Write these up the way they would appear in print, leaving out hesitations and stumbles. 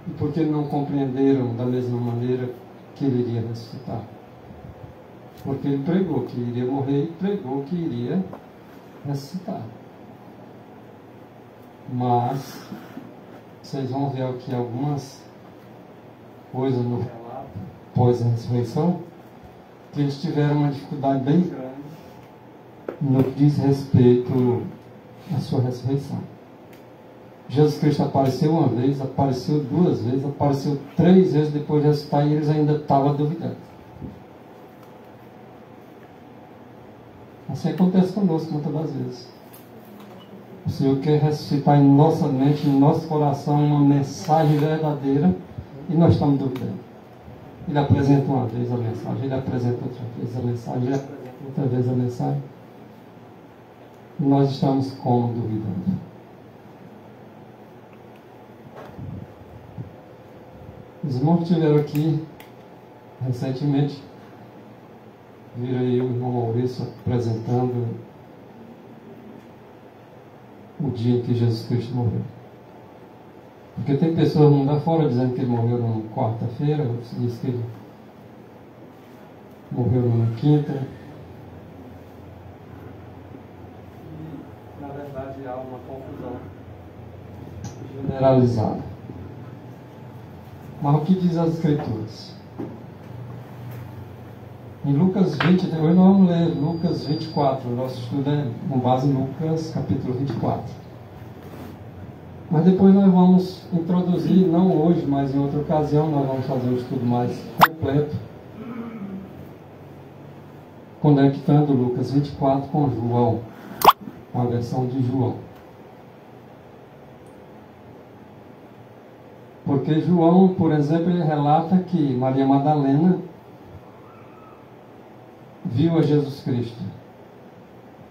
E por que não compreenderam da mesma maneira que ele iria ressuscitar? Porque ele pregou que iria morrer e pregou que iria ressuscitar. Mas vocês vão ver aqui algumas coisas no relato após a ressurreição, que eles tiveram uma dificuldade bem grande no que diz respeito à sua ressurreição. Jesus Cristo apareceu uma vez, apareceu duas vezes, apareceu 3 vezes depois de ressuscitar e eles ainda estavam duvidando. Assim acontece conosco muitas das vezes. O Senhor quer ressuscitar em nossa mente, em nosso coração, uma mensagem verdadeira e nós estamos duvidando. Ele apresenta uma vez a mensagem, ele apresenta outra vez a mensagem, ele apresenta outra vez a mensagem. E nós estamos como duvidando. Os irmãos que estiveram aqui recentemente, viram aí o irmão Maurício apresentando o dia em que Jesus Cristo morreu. Porque tem pessoas no mundo afora dizendo que ele morreu numa quarta-feira, outros dizem que ele morreu numa quinta. E, na verdade, há uma confusão generalizada. Mas o que diz as Escrituras? Em Lucas 20, hoje nós vamos ler Lucas 24, o nosso estudo é com base em Lucas capítulo 24. Mas depois nós vamos introduzir, não hoje, mas em outra ocasião, nós vamos fazer um estudo mais completo, conectando Lucas 24 com João, com a versão de João. Porque João, por exemplo, ele relata que Maria Madalena viu a Jesus Cristo.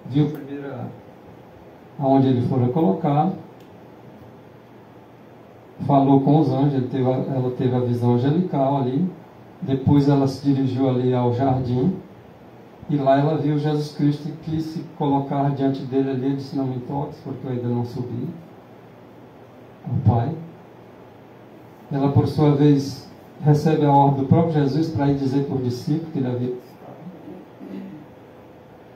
Viu primeiro aonde ele fora colocado, falou com os anjos, ela teve a visão angelical ali, depois ela se dirigiu ali ao jardim, e lá ela viu Jesus Cristo e quis se colocar diante dele ali, ele disse, não me toques, porque eu ainda não subi ao Pai. Ela, por sua vez, recebe a ordem do próprio Jesus para ir dizer para os discípulos que ele havia.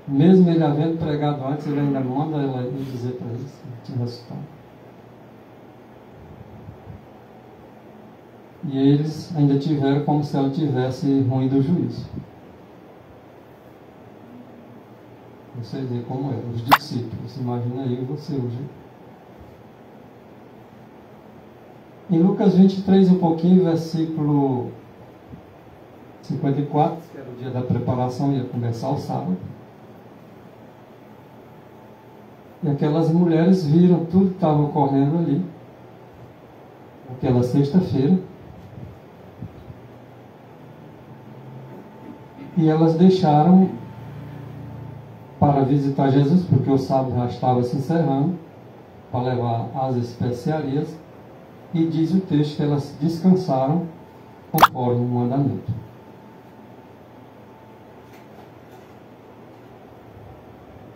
Mesmo ele havendo pregado antes, ele ainda manda ela ir dizer para eles que tinha ressuscitado. E eles ainda tiveram como se ela tivesse ruim do juízo. Vocês veem como é, os discípulos. Imagina aí você hoje. Em Lucas 23, um pouquinho, versículo 54, que era o dia da preparação, ia começar o sábado. E aquelas mulheres viram tudo que estava ocorrendo ali, naquela sexta-feira. E elas deixaram para visitar Jesus, porque o sábado já estava se encerrando, para levar as especiarias. E diz o texto que elas descansaram conforme o mandamento.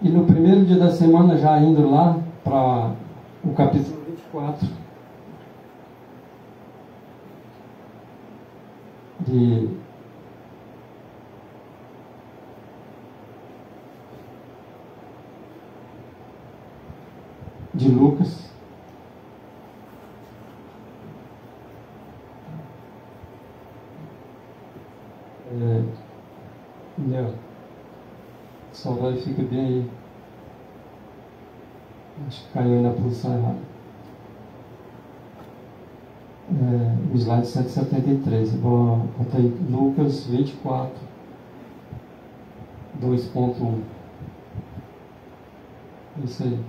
E no primeiro dia da semana, já indo lá para o capítulo 24 de Lucas, só verifica bem aí. Acho que caiu aí na posição errada. O slide 173. Bota aí Lucas 24, 2.1. Isso aí.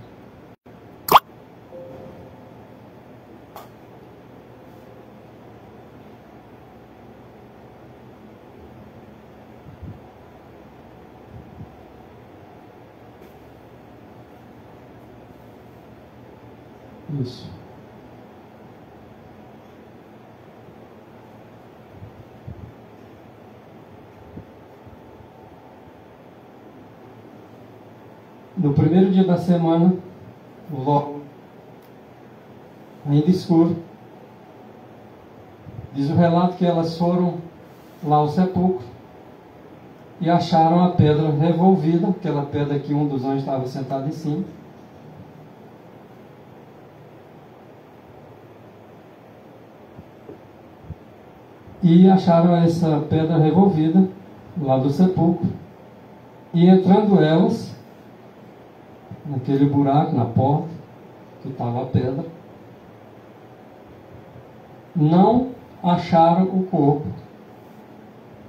Isso. No primeiro dia da semana, logo ainda escuro, Diz o relato que elas foram lá ao sepulcro e acharam a pedra revolvida, aquela pedra que um dos anjos estava sentado em cima. E acharam essa pedra revolvida lá do sepulcro. E entrando elas naquele buraco, na porta que estava a pedra, não acharam o corpo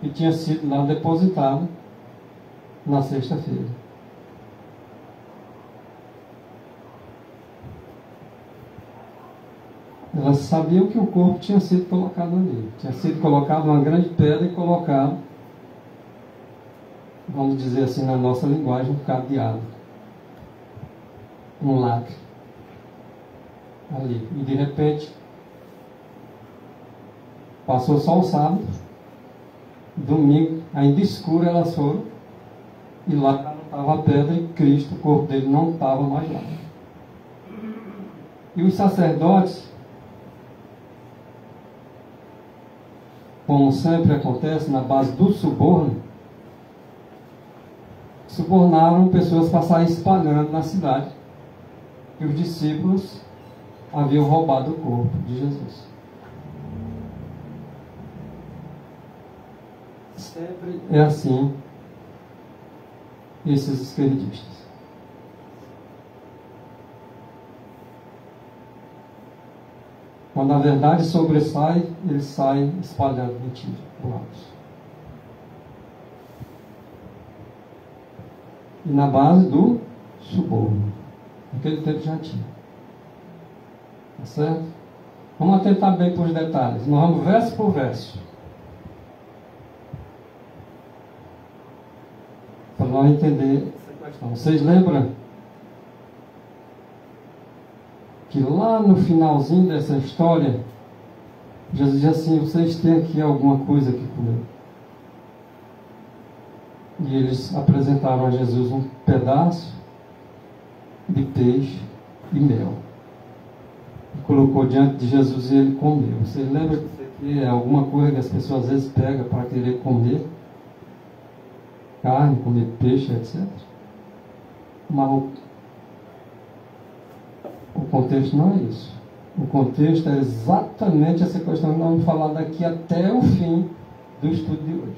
que tinha sido lá depositado na sexta-feira. Elas sabiam que o corpo tinha sido colocado ali. Tinha sido colocado uma grande pedra e colocado, vamos dizer assim na nossa linguagem, um cadeado, um lacre ali. E de repente passou só o sábado, domingo, ainda escuro, elas foram, e lá não estava a pedra e Cristo, o corpo dele não estava mais lá. E os sacerdotes, como sempre acontece na base do suborno, subornaram pessoas para sair espalhando na cidade que os discípulos haviam roubado o corpo de Jesus. Sempre é assim, esses esquerdistas. Quando a verdade sobressai, eles saem espalhando mentira por lados. E na base do suborno. Naquele tempo já tinha. Tá certo? Vamos atentar bem para os detalhes. Nós vamos verso por verso. Para nós entender essa questão. Vocês lembram que lá no finalzinho dessa história, Jesus diz assim: vocês têm aqui alguma coisa que comer? E eles apresentaram a Jesus um pedaço de peixe e mel. E colocou diante de Jesus e ele comeu. Você lembra que isso aqui é alguma coisa que as pessoas às vezes pegam para querer comer? Carne, comer peixe, etc. Mas o contexto não é isso. O contexto é exatamente essa questão que nós vamos falar daqui até o fim do estudo de hoje.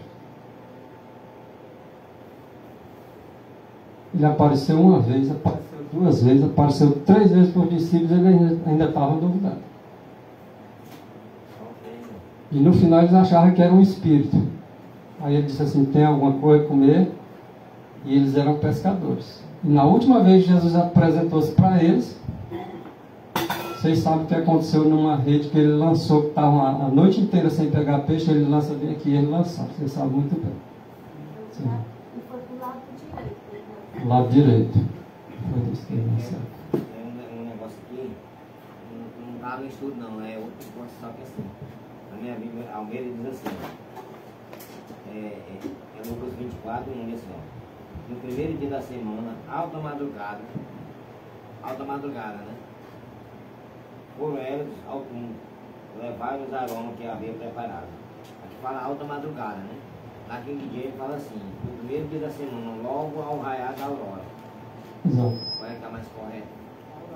Ele apareceu uma vez, apareceu duas vezes, apareceu 3 vezes para os discípulos e eles ainda estavam duvidando. E no final eles acharam que era um espírito. Aí ele disse assim: tem alguma coisa a comer? E eles eram pescadores. E na última vez Jesus apresentou-se para eles. Vocês sabem o que aconteceu numa rede que ele lançou, que estava a noite inteira sem pegar peixe, ele lança bem aqui e ele lançou. Vocês sabem muito bem. Sim. E foi pro lado direito. Lado direito. Foi isso que ele lançou. Um negócio aqui, não está no estudo não, é outro ponto, só que assim, na minha Bíblia, Almeida diz assim, é Lucas 24, não diz assim, ó, no primeiro dia da semana, alta madrugada, né? Foram eles ao túmulo, levaram os aromas que havia preparado. Aqui fala alta madrugada, né? Naquele dia ele fala assim: no primeiro dia da semana, logo ao raiar da aurora. Exato. Qual é que está mais correto?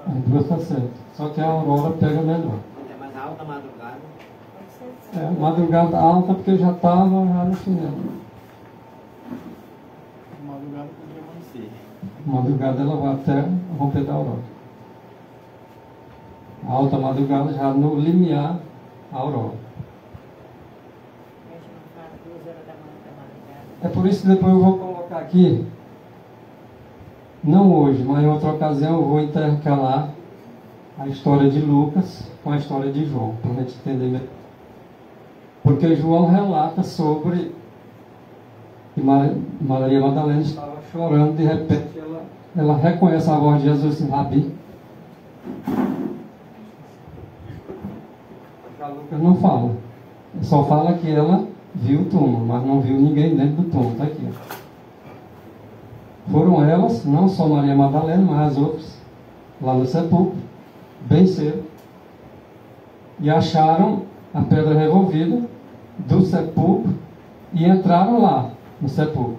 A duas está certo. Só que a aurora pega melhor. É mais alta madrugada. Madrugada alta porque já estava já no final. Madrugada podia amanhecer. Madrugada ela vai até romper da aurora. A alta madrugada já no limiar a aurora. É por isso que depois eu vou colocar aqui, não hoje, mas em outra ocasião eu vou intercalar a história de Lucas com a história de João, para a gente entender melhor. Porque João relata sobre que Maria Madalena estava chorando, de repente ela reconhece a voz de Jesus assim: Rabi. Lucas não fala, só fala que ela viu o túmulo, mas não viu ninguém dentro do túmulo. Está aqui. Foram elas, não só Maria Madalena, mas as outras, lá no sepulcro, bem cedo, e acharam a pedra revolvida do sepulcro e entraram lá no sepulcro.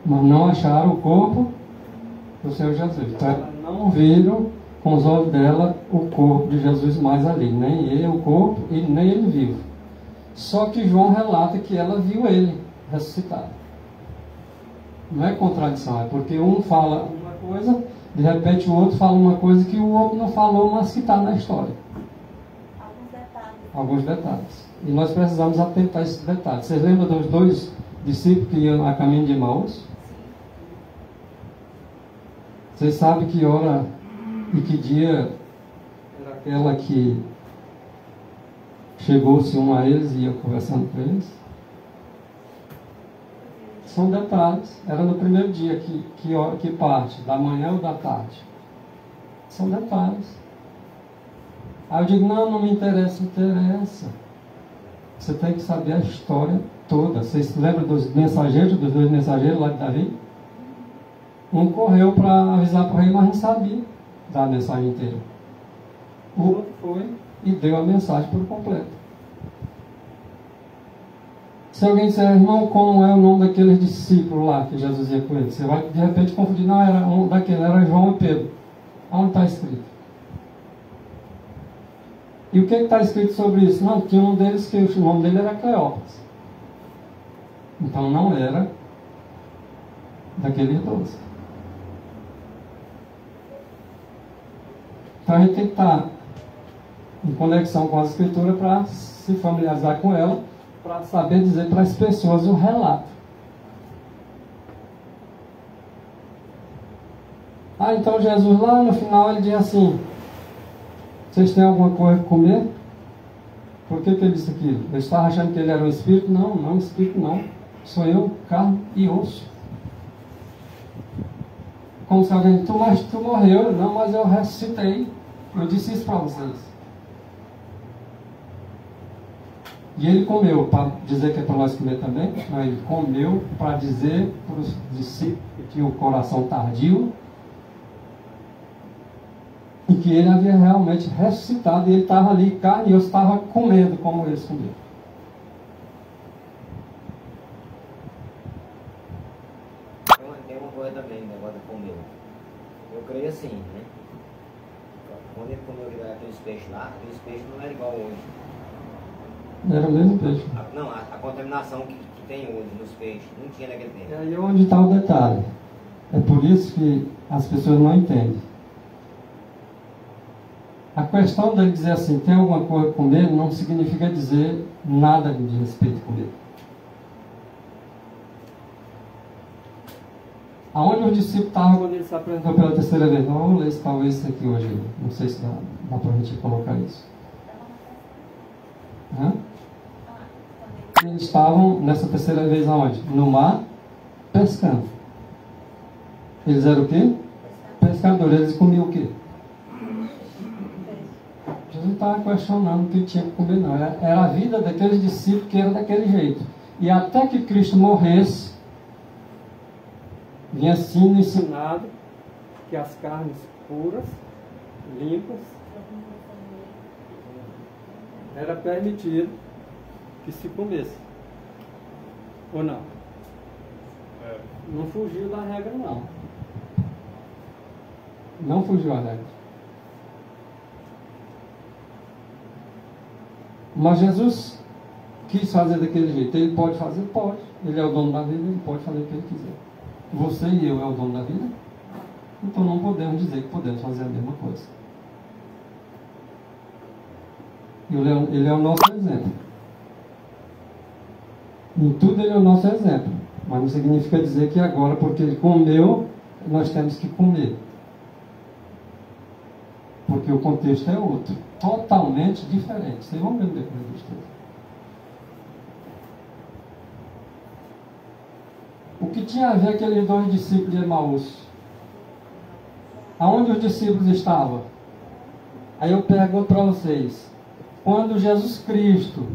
Mas não acharam o corpo do Senhor Jesus. Então elas não viram com os olhos dela o corpo de Jesus mais ali. Nem ele, o corpo, e nem ele vivo. Só que João relata que ela viu ele ressuscitado. Não é contradição, é porque um fala uma coisa, de repente o outro fala uma coisa que o outro não falou, mas que está na história. Alguns detalhes. E nós precisamos atentar a esses detalhes. Vocês lembram dos dois discípulos que iam a caminho de Emaús? Vocês sabem que hora e que dia era aquela que chegou-se um a eles e ia conversando com eles? São detalhes. Era no primeiro dia, que parte? Da manhã ou da tarde? São detalhes. Aí eu digo, não me interessa. Interessa. Você tem que saber a história toda. Vocês se lembram dos mensageiros, dos dois mensageiros lá de Davi? Um correu para avisar para o rei, mas não sabia dar a mensagem inteira. O outro foi e deu a mensagem por completo. Se alguém disser, irmão, como é o nome daqueles discípulos lá que Jesus ia com eles? Você vai de repente confundir, não, era um daquele, era João e Pedro. Onde está escrito? E o que está escrito sobre isso? Não, tinha um deles que o nome dele era Cleópas. Então não era daqueles 12. Então a gente tem que estar em conexão com as escrituras para se familiarizar com ela, para saber dizer para as pessoas o relato. Então Jesus lá no final ele diz assim: vocês têm alguma coisa para comer? Por que ele disse aquilo? Eu estava achando que ele era um espírito? Não, espírito não. Sou eu, carne e osso. Como se alguém, mas tu morreu. Não, mas eu ressuscitei. Eu disse isso para vocês. E ele comeu para dizer que é para nós comer também. Não, ele comeu para dizer para os discípulos que tinham o coração tardio e que ele havia realmente ressuscitado. E ele estava ali, carne e osso, estava comendo como eles comiam. Tem uma coisa também, o negócio de comer. Eu creio assim, né? Quando ele comeu aqueles peixes lá, aqueles peixes não era igual hoje. Era o mesmo peixe. Não, a contaminação que tem hoje nos peixes, não tinha naquele tempo. E aí onde está o detalhe. É por isso que as pessoas não entendem. A questão dele dizer assim, tem alguma coisa a comer, não significa dizer nada de respeito a comer. Aonde os discípulos estavam quando ele se apresentou pela terceira vez? Não, vamos ler talvez isso aqui hoje. Não sei se dá para a gente colocar isso. Eles estavam nessa terceira vez aonde? No mar, pescando. Eles eram o quê? Pescadores. Eles comiam o quê? Jesus não estava questionando o que tinha que comer, não. Era a vida daqueles discípulos que era daquele jeito. E até que Cristo morresse, vinha sendo ensinado que as carnes puras, limpas, era permitido que se comesse. Ou não? Não fugiu da regra, não. Não fugiu a regra. Mas Jesus quis fazer daquele jeito. Ele pode fazer? Pode. Ele é o dono da vida, ele pode fazer o que ele quiser. Você e eu é o dono da vida? Então não podemos dizer que podemos fazer a mesma coisa. Ele é o nosso exemplo. Em tudo ele é o nosso exemplo. Mas não significa dizer que agora, porque ele comeu, nós temos que comer. Porque o contexto é outro. Totalmente diferente. Vocês vão ver depois do estudo. O que tinha a ver aqueles dois discípulos de Emaús? Aonde os discípulos estavam? Aí eu pergunto para vocês. Quando Jesus Cristo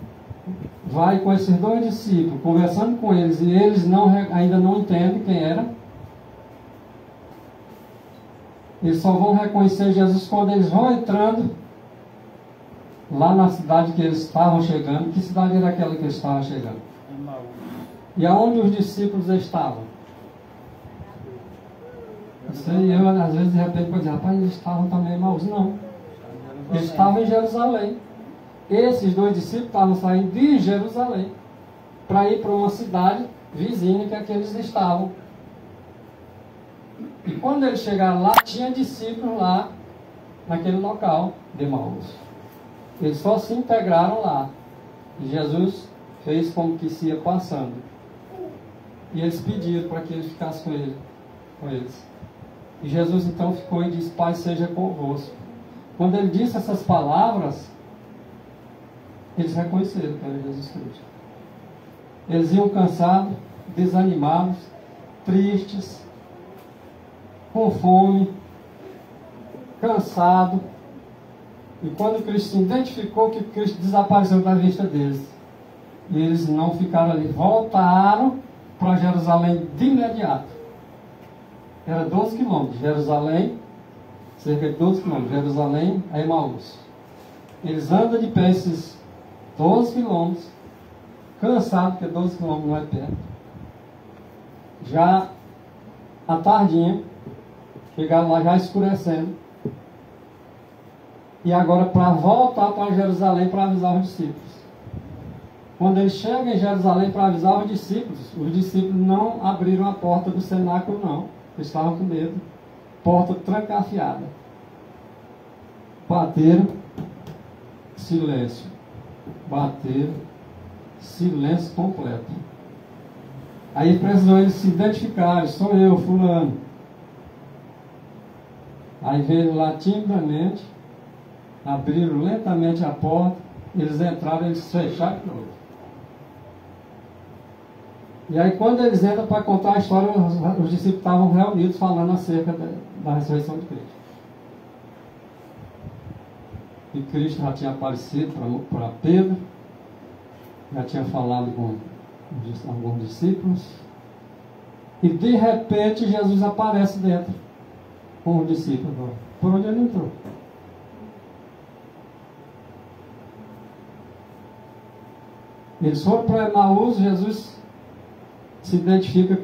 vai com esses dois discípulos, conversando com eles, e eles ainda não entendem quem era, eles só vão reconhecer Jesus quando eles vão entrando lá na cidade que eles estavam chegando. Que cidade era aquela que eles estavam chegando? E aonde os discípulos estavam? Eu às vezes de repente pode dizer, rapaz, eles estavam também em Emaús. Não. Eles estavam em Jerusalém. Esses dois discípulos estavam saindo de Jerusalém para ir para uma cidade vizinha que é que eles estavam. E quando eles chegaram lá, tinha discípulos lá naquele local de Emaús. Eles só se integraram lá. E Jesus fez como que se ia passando. E eles pediram para que ele ficasse com eles. E Jesus então ficou e disse, Pai seja convosco. Quando ele disse essas palavras, eles reconheceram que era Jesus Cristo. Eles iam cansados, desanimados, tristes, com fome, cansados. E quando Cristo se identificou, que Cristo desapareceu da vista deles. E eles não ficaram ali, voltaram para Jerusalém de imediato. Era 12 quilômetros, Jerusalém, cerca de 12 quilômetros, Jerusalém a Emaús. Eles andam de pé esses 12 quilômetros, cansados, porque 12 quilômetros não é perto. Já à tardinha, chegaram lá já escurecendo. E agora para voltar para Jerusalém para avisar os discípulos. Quando eles chegam em Jerusalém para avisar os discípulos não abriram a porta do cenáculo não. Eles estavam com medo. Porta trancafiada. Bateram, silêncio. Bateram, silêncio completo. Aí precisou eles se identificarem. Sou eu, fulano. Aí veio lá timidamente, abriram lentamente a porta, eles entraram, eles fecharam de novo. E aí quando eles entram para contar a história, os discípulos estavam reunidos falando acerca da ressurreição de Cristo. E Cristo já tinha aparecido para Pedro, já tinha falado com alguns discípulos, e de repente Jesus aparece dentro com os discípulos agora. Por onde ele entrou? Eles foram para Emaús, Jesus se identifica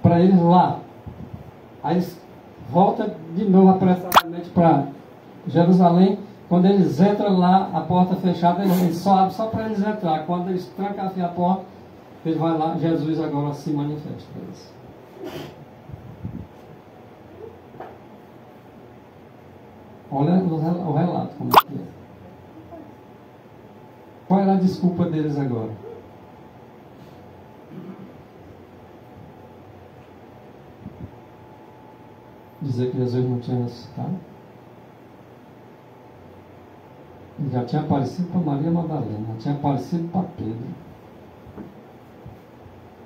para eles lá. Aí eles voltam de novo apressadamente para Jerusalém. Quando eles entram lá, a porta fechada, eles só abrem só para eles entrar. Quando eles trancam a porta, ele vai lá, Jesus agora se manifesta para eles. Olha o relato, como é que é. Qual era a desculpa deles agora? Dizer que Jesus não tinha ressuscitado? Ele já tinha aparecido para Maria Madalena, já tinha aparecido para Pedro,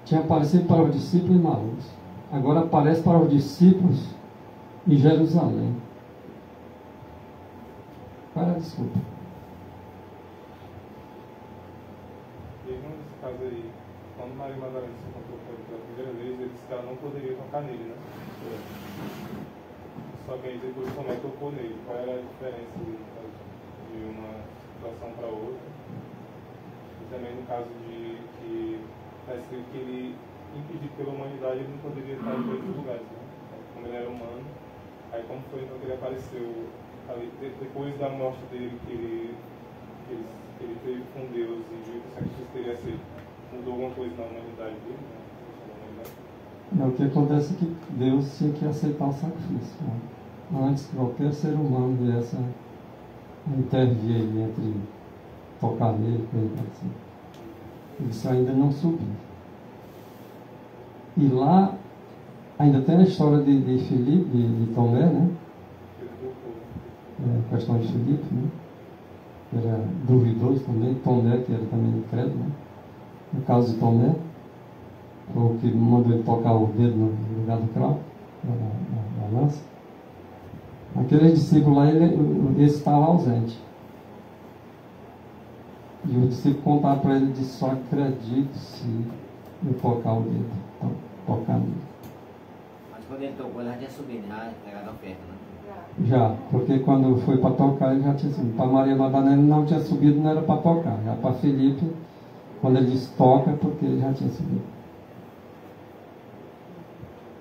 tinha aparecido para os discípulos em Emaús, agora aparece para os discípulos em Jerusalém. Qual era a desculpa? Nesse caso aí, quando Maria Madalena se encontrou com ele pela primeira vez, ele disse que ela não poderia tocar nele, né? Só que aí depois Tomé tocou nele. Qual era a diferença de uma situação para outra? E também no caso de que está escrito que ele, impedido pela humanidade, ele não poderia estar em todos os lugares, né? Como ele era humano. Aí como foi então que ele apareceu ali, depois da morte dele, que ele teve com Deus e viu que o sacrifício teria sido, mudou alguma coisa na humanidade dele, né? O que acontece é que Deus tinha que aceitar o sacrifício, né? Antes que qualquer ser humano viesse a intervir entre tocar nele, coisa assim. Isso ainda não subiu. E lá ainda tem a história de Filipe, de Tomé, né? A questão de Filipe, né? Era duvidoso também, Tomé, que era também incrédulo, né? No caso de Tomé, foi o que mandou ele tocar o dedo no lugar do cravo, na lança. Aquele discípulo lá, esse estava ausente. E o discípulo contava para ele, disse, só acredito se eu tocar o dedo. Então, tocar nele. Mas quando ele tocou, ele já tinha subido, já pegado a oferta, né? Já, porque quando foi para tocar ele já tinha subido. Para Maria Madalena ele não tinha subido, não era para tocar. Já para Felipe, quando ele disse toca, porque ele já tinha subido.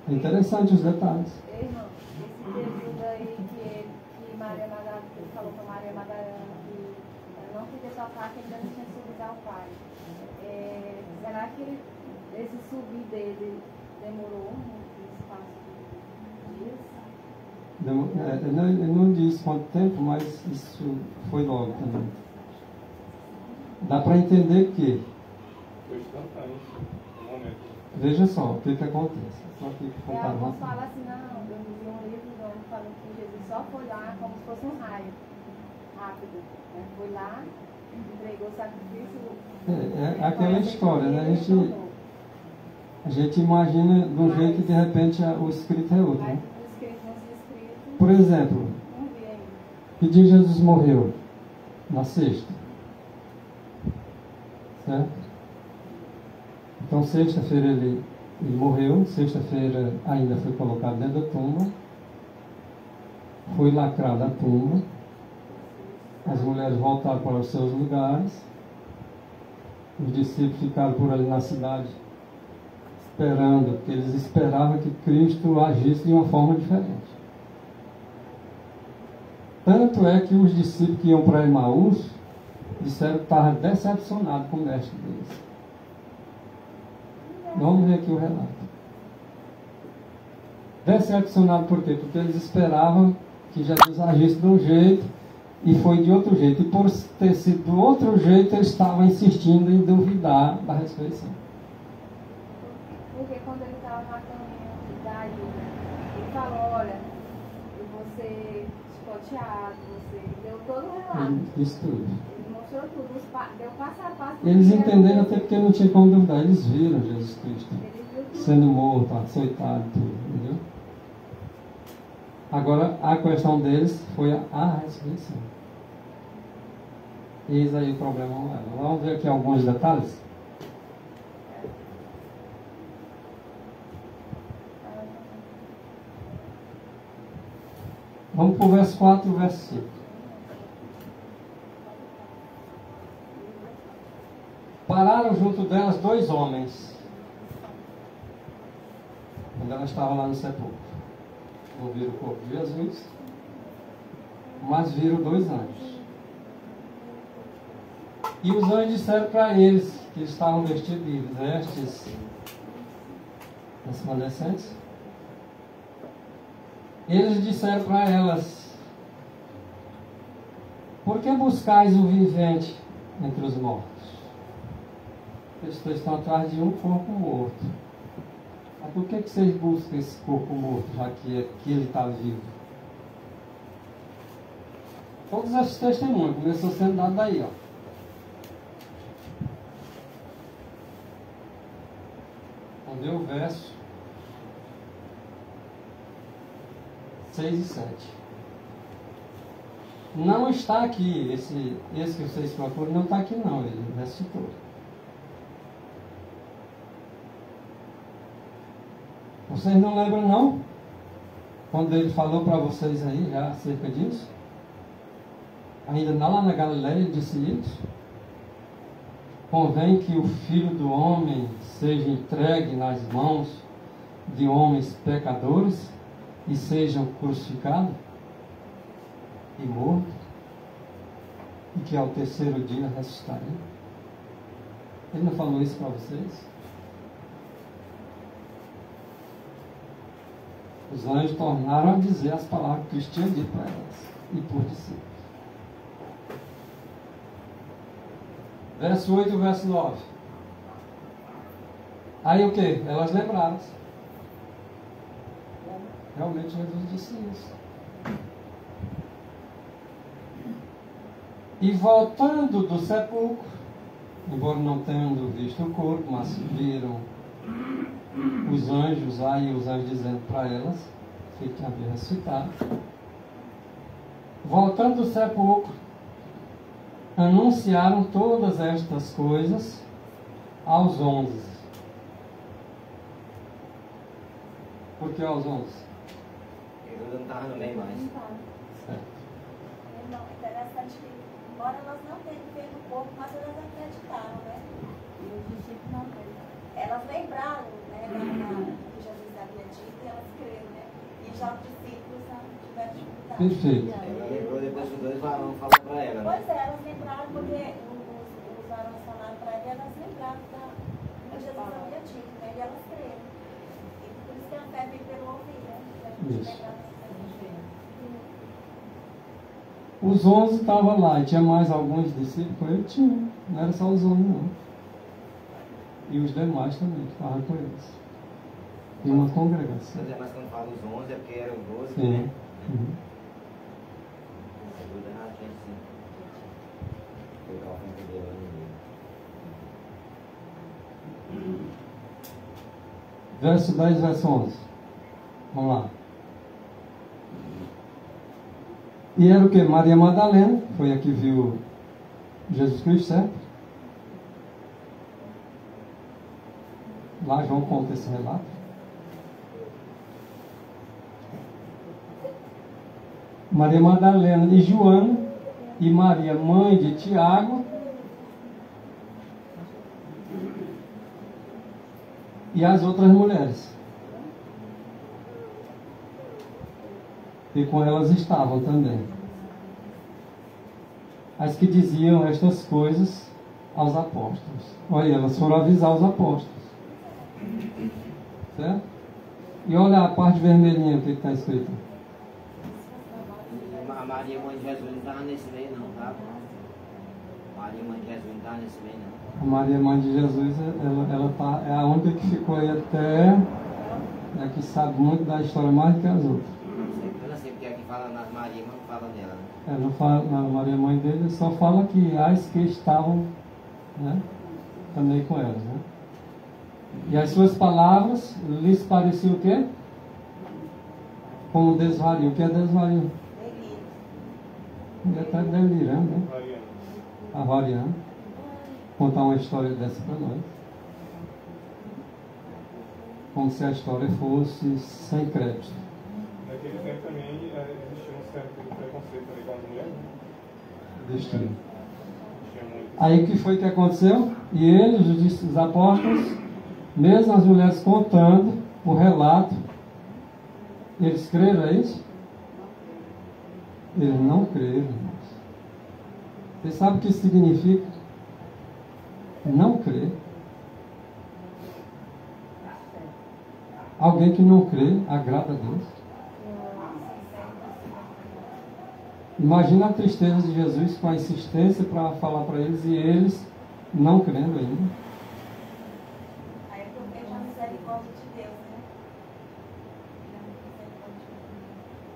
É interessante os detalhes. Irmão, esse período aí que Maria Madalena, que ele falou para Maria Madalena que ela não podia tocar, que ainda não tinha subido ao Pai. Será que esse subir dele demorou um espaço de dias? Ele não disse quanto tempo, mas isso foi logo também. Dá para entender que, Foi instantâneo, no momento. veja só, o que acontece. Só que contar Alguns rápido. falam assim, não, eu li um livro onde fala que Jesus só foi lá como se fosse um raio, rápido. Né? Foi lá, entregou o sacrifício. É aquela história, né? A gente imagina de um jeito e de repente o escrito é outro. Mas Né? os escritos, Por exemplo, não vi ainda. que dia Jesus morreu? Na sexta. Certo? Então, sexta-feira ele morreu, sexta-feira ainda foi colocado dentro da tumba, foi lacrada a tumba, as mulheres voltaram para os seus lugares, os discípulos ficaram por ali na cidade, esperando, porque eles esperavam que Cristo agisse de uma forma diferente. Tanto é que os discípulos que iam para Emaús disseram que estavam decepcionados com o mestre deles. Vamos ver aqui o relato. Decepcionado por quê? Porque eles esperavam que Jesus agisse de um jeito e foi de outro jeito. E por ter sido do outro jeito, eles estavam insistindo em duvidar da ressurreição. Porque quando ele estava na caminho da ilha, ele falou, olha, eu vou ser chicoteado, você deu todo o relato. Isso tudo. Ele mostrou tudo, deu passo a passo. Eles entenderam até porque não tinha como duvidar. Eles viram Jesus Cristo Ele viu tudo. sendo morto, açoitado, tudo, entendeu? Agora, a questão deles foi a ressurreição. Eis aí o problema. Vamos ver aqui alguns detalhes. Vamos para o verso 4 e o verso 5. Pararam junto delas 2 homens, quando ela estava lá no sepulcro. Não viram o corpo de Jesus, mas viram 2 anjos. E os anjos disseram para eles, que estavam vestidos de vestes resplandecentes, eles disseram para elas: por que buscais o vivente entre os mortos? Eles estão atrás de um corpo morto. Mas por que vocês buscam esse corpo morto, já que ele está vivo? Todos esses testemunhos começou sendo dado daí, ó. Vamos ver o verso 6 e 7. Não está aqui, esse que vocês procuram, não está aqui não, ele ressuscitou. Vocês não lembram não? Quando ele falou para vocês aí já acerca disso? Ainda lá na Galileia ele disse isso. Convém que o Filho do Homem seja entregue nas mãos de homens pecadores e sejam crucificados e morto, e que ao terceiro dia ressuscitaria. Ele não falou isso para vocês? Os anjos tornaram a dizer as palavras que Cristo tinha dito para elas, e por discípulos. Verso 8 e verso 9. Aí o que? Elas lembraram-se. Realmente Jesus disse isso. E voltando do sepulcro, embora não tenham visto o corpo, mas viram os anjos, aí os anjos dizendo para elas que havia ressuscitado. Voltando do sepulcro, anunciaram todas estas coisas aos 11. Por que aos 11? Jesus não estava no meio mais. Certo. Irmão, é interessante que, embora elas não tenham feito o corpo, mas elas acreditaram, né? Elas lembraram, né, que Jesus havia dito e elas creram, né? E já os discípulos não tiveram dificuldade. Perfeito. Ela lembrou depois que os dois varões falaram para ela, né? Pois é, elas lembraram porque os varões falaram para ela e elas lembraram que Jesus havia dito, né? E elas creram. E por isso que a fé vem pelo ouvir, né? A gente Isso. lembra Os 11 estavam lá, e tinha mais alguns discípulos? Ele tinha, não era só os 11 não. E os demais também, que estavam com eles. E uma congregação. Mas quando fala os 11 é porque eram 12, Sim. né? Uhum. A Duda já tinha sim. Pegar o tempo dele lá no meio. Verso 10, verso 11. Vamos lá. E era o que? Maria Madalena, foi a que viu Jesus Cristo, certo? Lá João conta esse relato. Maria Madalena e Joana e Maria, mãe de Tiago, e as outras mulheres. E com elas estavam também as que diziam estas coisas aos apóstolos. Olha, elas foram avisar os apóstolos. Certo? E olha a parte vermelhinha, o que está escrito. A Maria, mãe de Jesus, não estava nesse meio não, tá? Maria, mãe de Jesus, não estava nesse meio não. A Maria, mãe de Jesus, ela tá, é a única que ficou aí até, é que sabe muito da história mais do que as outras. Eu não sei porque aqui fala nas Maria, mas não fala nela, né? Ela não fala, na Maria, mãe dele, só fala que as que estavam, né, também com elas, né? E as suas palavras lhes pareciam o quê? Como desvario. O que é desvario? Ele está delirando, né? Mariana. Avariando. Contar uma história dessa para nós. Como se a história fosse sem crédito. Naquele tempo também existia um certo preconceito também com as mulheres, né? Destino. Tinha muito. Aí o que foi que aconteceu? E eles, os apóstolos, mesmo as mulheres contando o relato, eles creram, é isso? Eles não creram, irmãos. Você sabe o que isso significa? Não crer. Alguém que não crê agrada a Deus. Imagina a tristeza de Jesus com a insistência para falar para eles e eles não crendo ainda. Aí eu vejo a misericórdia de Deus, né?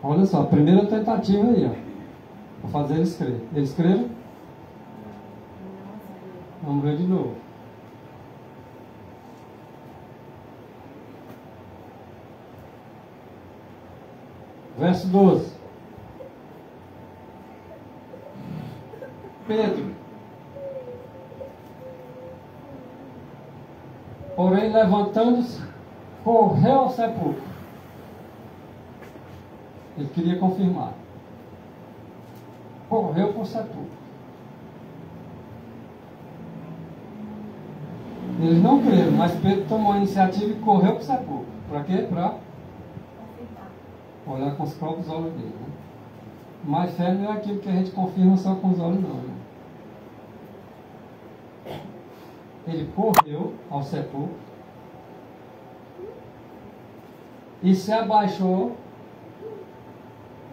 Olha só, a primeira tentativa aí, ó. Para fazer eles crer. Eles creram? Vamos ver de novo. Verso 12. Pedro, porém, levantando-se, correu ao sepulcro. Ele queria confirmar. Correu para o sepulcro. Eles não creram, mas Pedro tomou a iniciativa e correu para o sepulcro. Para quê? Para olhar com os próprios olhos dele. Né? Mas fé não é aquilo que a gente confirma só com os olhos, não. Né? Ele correu ao sepulcro e se abaixou.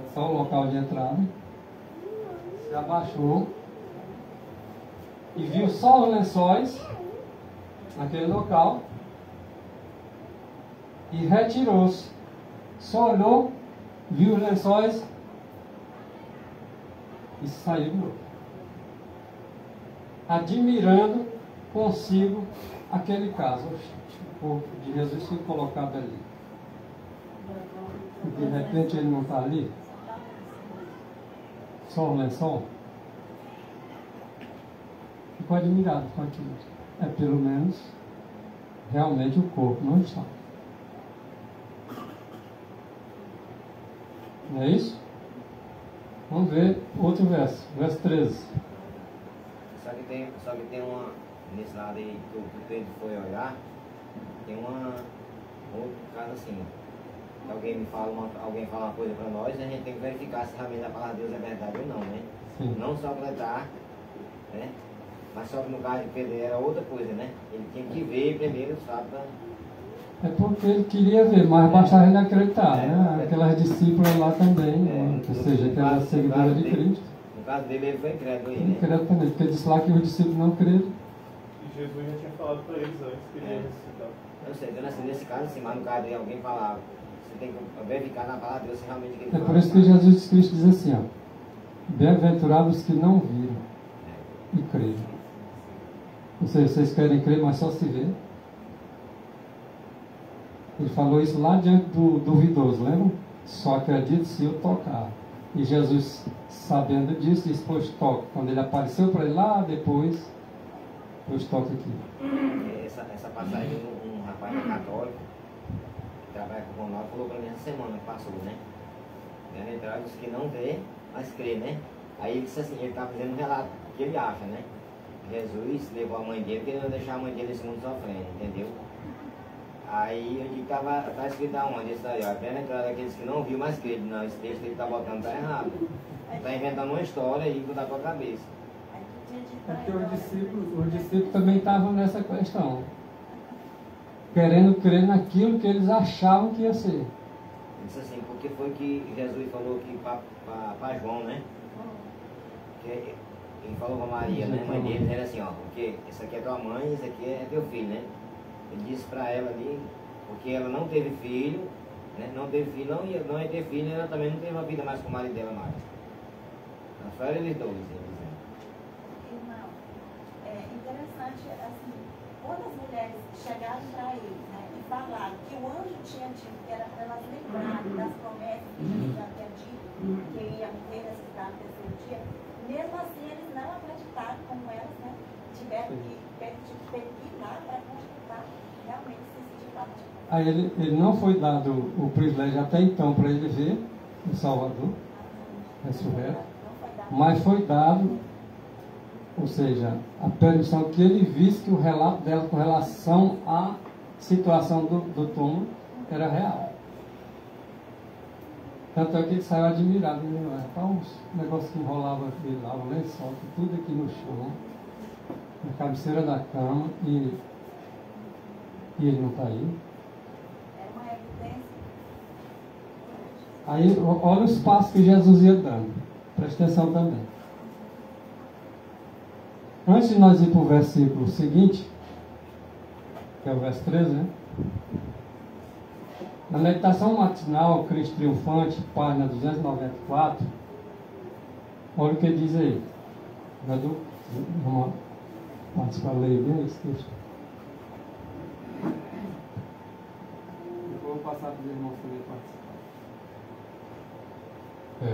É só o local de entrada. Se abaixou e viu só os lençóis naquele local e retirou-se. Só olhou, viu os lençóis e saiu de novo, admirando consigo aquele caso. O corpo de Jesus foi colocado ali. E de repente ele não está ali. Só o lençol. Ficou admirado com aquilo. É pelo menos realmente o corpo não está. Não é isso? Vamos ver outro verso, verso 13. Só que tem uma, nesse lado aí que o Pedro foi olhar, tem outro caso assim. Se alguém fala uma coisa para nós, a gente tem que verificar se realmente a palavra de Deus é verdade ou não, né? Sim. Não só para dar, né? Mas só que no caso de Pedro era outra coisa, né? Ele tinha que ver primeiro, sabe? É porque ele queria ver, mas bastava ele acreditar, né? Aquelas discípulas lá também, ou seja, aquelas seguidoras de Cristo. No caso dele, ele foi incrédulo aí, né? Incrédulo também, porque disse lá que os discípulos não creram. E Jesus já tinha falado para eles antes que ele ia ressuscitar. Eu sei, então assim, nesse caso, assim, mas no caso de alguém falar, você tem que verificar na palavra de Deus se realmente ele É fala. por isso que Jesus Cristo diz assim, ó, bem-aventurados os que não viram e creram. Ou seja, vocês querem crer, mas só se vê. Ele falou isso lá diante do duvidoso, lembra? Só acredite se eu tocar. E Jesus, sabendo disso, disse, pois toque. Quando ele apareceu para ele lá depois, pois toque aqui. Essa passagem, um rapaz católico, que trabalha com o Ronaldo, falou para mim essa semana que passou, né? Bem-aventurados que não vê, mas crê, né? Aí ele disse assim, ele está fazendo um relato que ele acha, né? Jesus levou a mãe dele, porque ele não deixar a mãe dele nesse mundo sofrendo, entendeu? Aí eu digo que tá escrito aonde? Isso daí, ó. Bem-aventurado aqueles que não viu, mas crê. Não, esse texto ele tá botando, tá errado. Tá inventando uma história aí que dá pra cabeça. É porque os discípulos também estavam nessa questão. Querendo crer naquilo que eles achavam que ia ser. Ele disse assim, porque foi que Jesus falou aqui para João, né? Que ele falou para Maria, né? Mãe dele, era assim, ó, porque essa aqui é tua mãe, esse aqui é teu filho, né? Ele disse para ela ali, porque ela não teve filho, né? Não teve filho, não ia ter filho, ela também não teve uma vida mais com o marido dela mais. Só eles dois, ele dizendo. Irmão, é interessante, assim, quando as mulheres chegaram para ele, né, e falaram que o anjo tinha dito que era para elas lembrarem das promessas que Jesus já tinha dito, que ia morrer, ressuscitar no terceiro dia, mesmo assim eles não acreditaram como elas, né, tiveram que pedir lá para constatar realmente se de fato. Aí ele não foi dado o privilégio até então para ele ver o Salvador ressurreto, mas foi dado, ou seja, a permissão que ele visse que o relato dela com relação à situação do túmulo era real. Tanto é que ele saiu admirado, né? Os negócios que enrolavam aqui lá, o lençol, tudo aqui no chão, na cabeceira da cama, e ele não está aí. Era uma evidência. Aí, olha os passos que Jesus ia dando. Presta atenção também. Antes de nós ir para o versículo seguinte, que é o verso 13, né? Na meditação matinal, Cristo Triunfante, página 294, olha o que diz aí. Vamos participar, ler bem esse texto. Eu vou passar para os irmãos também participar.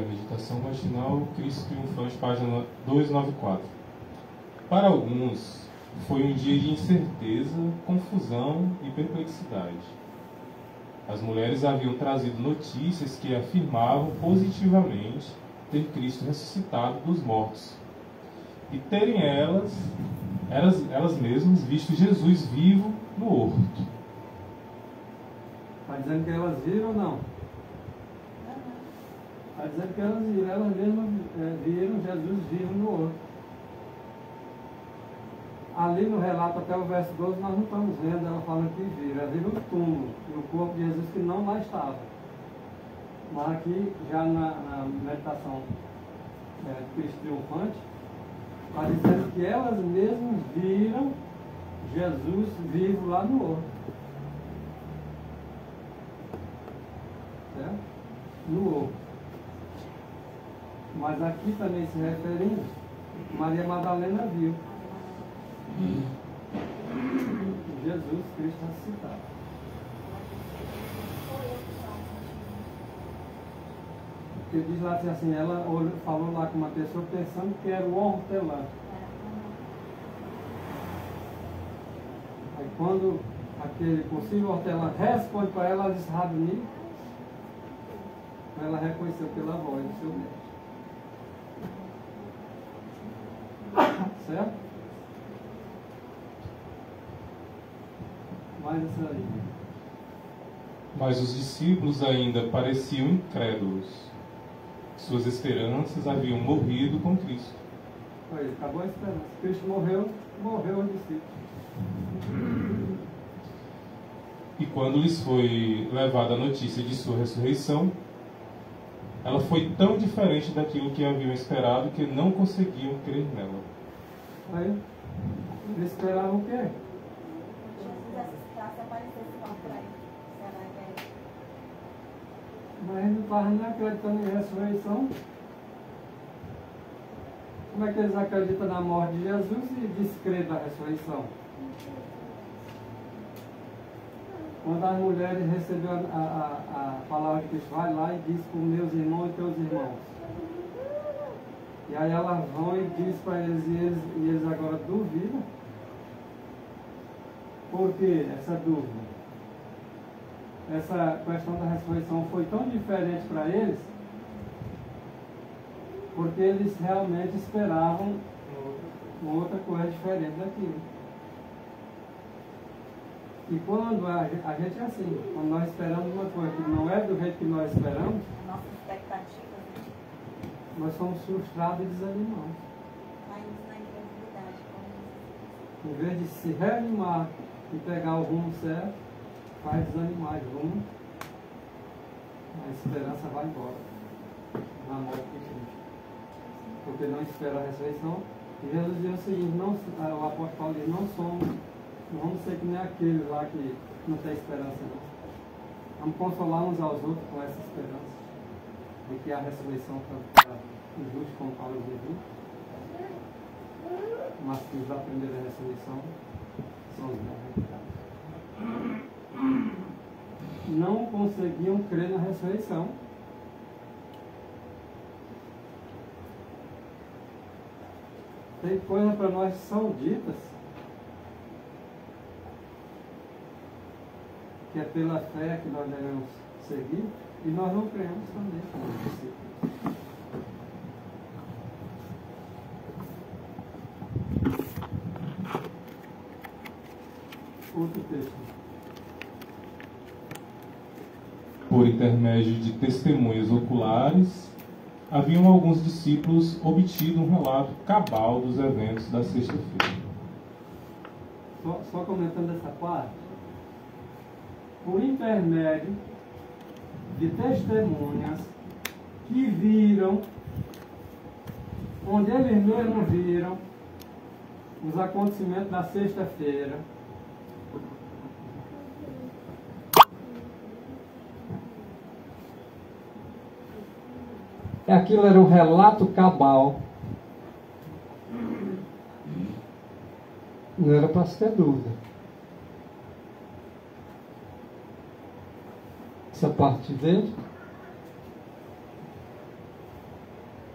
Meditação matinal, Cristo Triunfante, página 294. Para alguns, foi um dia de incerteza, confusão e perplexidade. As mulheres haviam trazido notícias que afirmavam positivamente ter Cristo ressuscitado dos mortos e terem elas mesmas visto Jesus vivo no horto. Está dizendo que elas viram ou não? Está dizendo que elas mesmas viram Jesus vivo no horto. Ali no relato até o verso 12 nós não estamos vendo ela falando que viram. Elas viram o túmulo e o corpo de Jesus que não lá estava. Mas aqui, já na meditação Cristo Triunfante, está dizendo que elas mesmas viram Jesus vivo lá no horto. Certo? No horto. Mas aqui também se referindo, Maria Madalena viu Jesus Cristo ressuscitado. Porque diz lá assim, ela falou lá com uma pessoa pensando que era o hortelã. Aí quando aquele possível hortelã responde para ela, ela diz, Rabini, ela reconheceu pela voz do seu mestre. Certo? Mais isso aí. Mas os discípulos ainda pareciam incrédulos. Suas esperanças haviam morrido com Cristo. Aí, acabou a esperança. Cristo morreu, morreu os discípulos. E quando lhes foi levada a notícia de sua ressurreição, ela foi tão diferente daquilo que haviam esperado que não conseguiam crer nela. Aí, eles esperavam o quê? Jesus ressuscitasse e aparecesse lá para ele. Será que é? Mas eles não estavam nem acreditando em ressurreição. Como é que eles acreditam na morte de Jesus e descreem da ressurreição? Quando as mulheres receberam a palavra de Cristo, vai lá e diz para os meus irmãos e teus irmãos. E aí elas vão e diz para eles, e eles agora duvidam. Por que essa dúvida? Essa questão da ressurreição foi tão diferente para eles, porque eles realmente esperavam outra coisa diferente daquilo. E quando a gente é assim, quando nós esperamos uma coisa que não é do jeito que nós esperamos, Nossa expectativa, né? nós somos frustrados e desanimamos. Caímos na incredulidade. Em vez de se reanimar e pegar o rumo certo, faz desanimar o rumo, a esperança vai embora na morte de Cristo. Porque não espera a ressurreição. E Jesus diz o seguinte, o apóstolo Paulo diz, não vamos ser que nem aqueles lá que não tem esperança não. Vamos consolar uns aos outros com essa esperança de que a ressurreição para os justos, como Paulo diz, mas que os da primeira ressurreição são os bem-aventurados. Não conseguiam crer na ressurreição. Tem coisas para nós que são ditas, que é pela fé que nós devemos seguir, e nós não cremos também. Outro texto. Por intermédio de testemunhas oculares, haviam alguns discípulos obtido um relato cabal dos eventos da sexta-feira. Só comentando essa parte. Por intermédio de testemunhas que viram, onde eles mesmos viram, os acontecimentos da sexta-feira, aquilo era um relato cabal. Não era para se ter dúvida. Essa parte dele.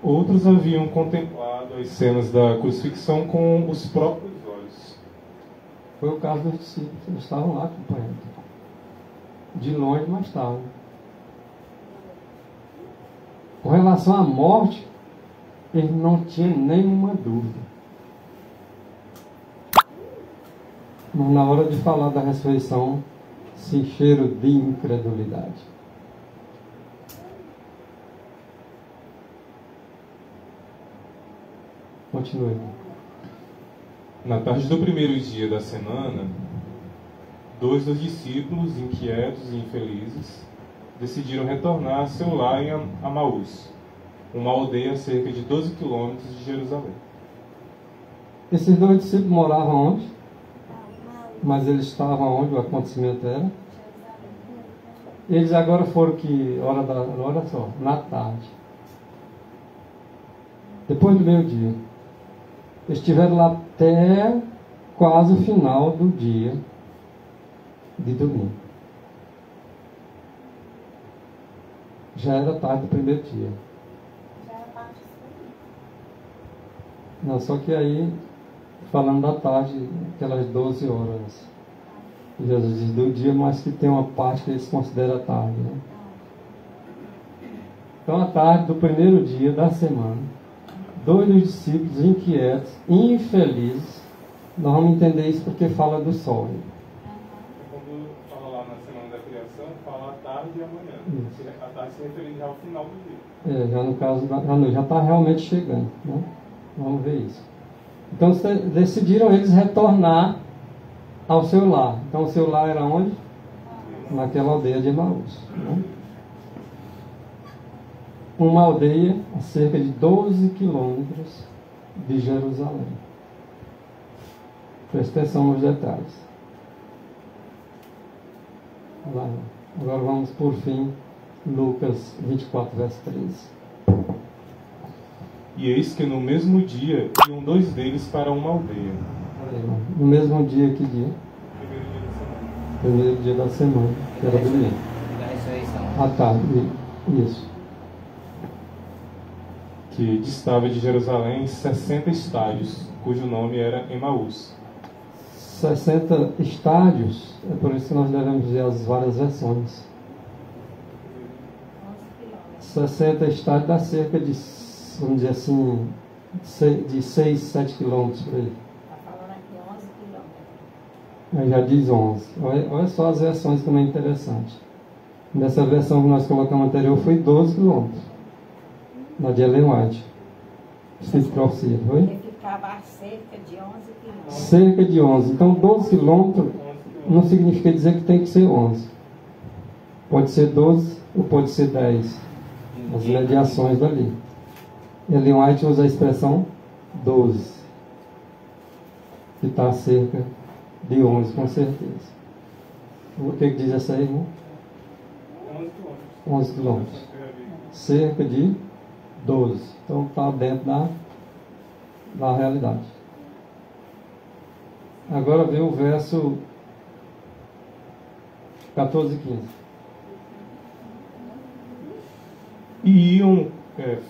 Outros haviam contemplado as cenas da crucifixão com os próprios olhos. Foi o caso dos discípulos. Eles estavam lá acompanhando. De longe, mas estavam. Com relação à morte, ele não tinha nenhuma dúvida. Mas na hora de falar da ressurreição, se encheram de incredulidade. Continue. Na tarde do primeiro dia da semana, 2 dos discípulos, inquietos e infelizes, decidiram retornar a seu lar em Amaús, uma aldeia a cerca de 12 quilômetros de Jerusalém. Esses 2 discípulos moravam onde? Mas eles estavam onde o acontecimento era? Eles agora foram que, olha só, na tarde. Depois do meio-dia. Eles estiveram lá até quase o final do dia de domingo. Já era tarde do primeiro dia. Já era parte escura. Não, só que aí, falando da tarde, aquelas 12 horas. Jesus diz do dia, mas que tem uma parte que eles consideram tarde, né? Então, à tarde do primeiro dia da semana, 2 dos discípulos inquietos, infelizes, nós vamos entender isso porque fala do sol. Quando fala lá na semana da criação, fala à tarde e amanhã. Isso. A tarde se referindo já ao final do dia. Já no caso da noite, já está realmente chegando, né? Vamos ver isso. Então decidiram eles retornar ao seu lar. Então o seu lar era onde? Naquela aldeia de Emaús, né? Uma aldeia a cerca de 12 quilômetros de Jerusalém. Presta atenção nos detalhes. Lá. Agora vamos por fim, Lucas 24, verso 13. E eis que no mesmo dia iam 2 deles para uma aldeia. No mesmo dia, que dia? Primeiro dia da semana. Primeiro dia da semana, que era domingo. Da ressurreição. Ah, tá. Isso. Que distava de Jerusalém 60 estádios, cujo nome era Emaús. 60 estádios, é por isso que nós devemos ver as várias versões. 60 estádios dá cerca de, vamos dizer assim, de 6, 7 quilômetros por aí. Está falando aqui 11 quilômetros. Aí já diz 11. Olha só as versões como é interessante. Nessa versão que nós colocamos anterior foi 12 quilômetros. Na de Ellen White. Escrito profecia, foi? Ele ficava a cerca de 11 quilômetros. Cerca de 11. Então 12 quilômetros não significa dizer que tem que ser 11. Pode ser 12 ou pode ser 10. As mediações dali. Ellen White usa a expressão 12. Que está a cerca de 11, com certeza. O que diz essa aí, irmão? 11 quilômetros. Cerca de 12. Então está dentro da realidade. Agora vê o verso 14 e 15. E iam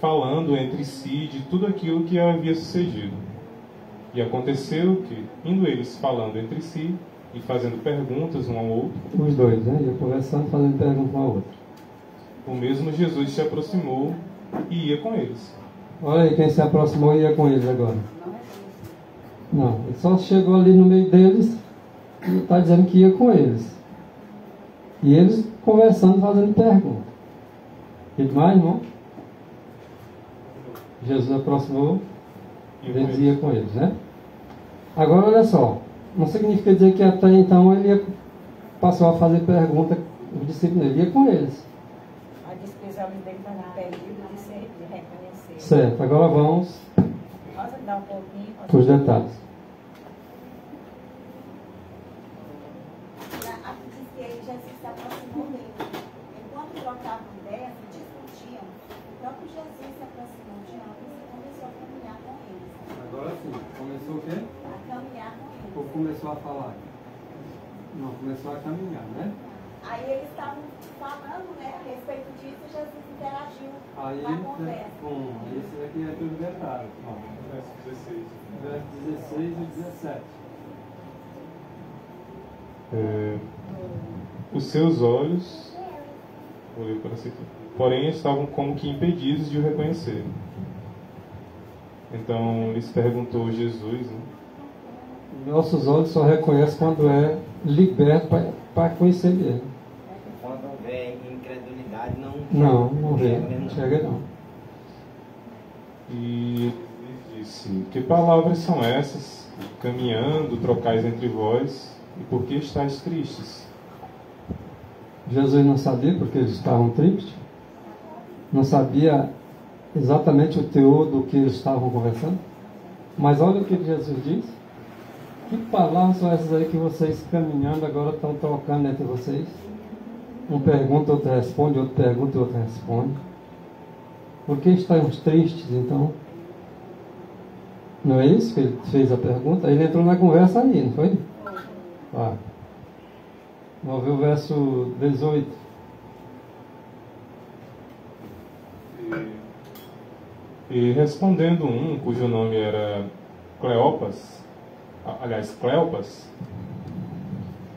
falando entre si de tudo aquilo que havia sucedido. E aconteceu que, indo eles falando entre si e fazendo perguntas um ao outro, Os dois, né? Ia conversando, fazendo pergunta um ao outro. o mesmo Jesus se aproximou e ia com eles. Olha aí quem se aproximou e ia com eles agora. Não, ele só chegou ali no meio deles e está dizendo que ia com eles. E eles conversando, fazendo pergunta. E mais, irmão? Jesus aproximou e eles iam com eles, né? Agora olha só, não significa dizer que até então ele passou a fazer pergunta, o discípulo dele ia com eles. A despesão dele está no período de reconhecer. Certo, agora vamos Posso dar um pouquinho? para os detalhes. Diz que ele já se aproximou dele. Enquanto trocavam ideias e discutiam, o próprio Jesus se aproximou de ambos e começou a caminhar com eles. Agora sim, começou o quê? A caminhar com eles. Ou começou a falar? Não, começou a caminhar, né? Aí eles estavam falando, né, a respeito disso, e Jesus interagiu Aí, na conversa. esse aqui é tudo detalhe. Ó, Verso 16. verso 16 e 17. Os seus olhos, vou ler para aqui, porém estavam como que impedidos de o reconhecer. Então lhes perguntou Jesus, né? Nossos olhos só reconhecem quando é liberto para conhecer ele. Quando houver incredulidade, Não vê, chega mesmo, não chega não. E lhes disse: que palavras são essas? Caminhando, trocais entre vós, e por que estáis tristes? Jesus não sabia porque eles estavam tristes? Não sabia exatamente o teor do que eles estavam conversando? Mas olha o que Jesus diz. Que palavras são essas aí que vocês caminhando agora estão trocando entre vocês? Um pergunta, outro responde, outro pergunta, outro responde. Por que estamos tristes, então? Não é isso que ele fez a pergunta? Ele entrou na conversa aí, não foi? Ah. Vamos ver o verso 18. E respondendo um, cujo nome era Cleopas,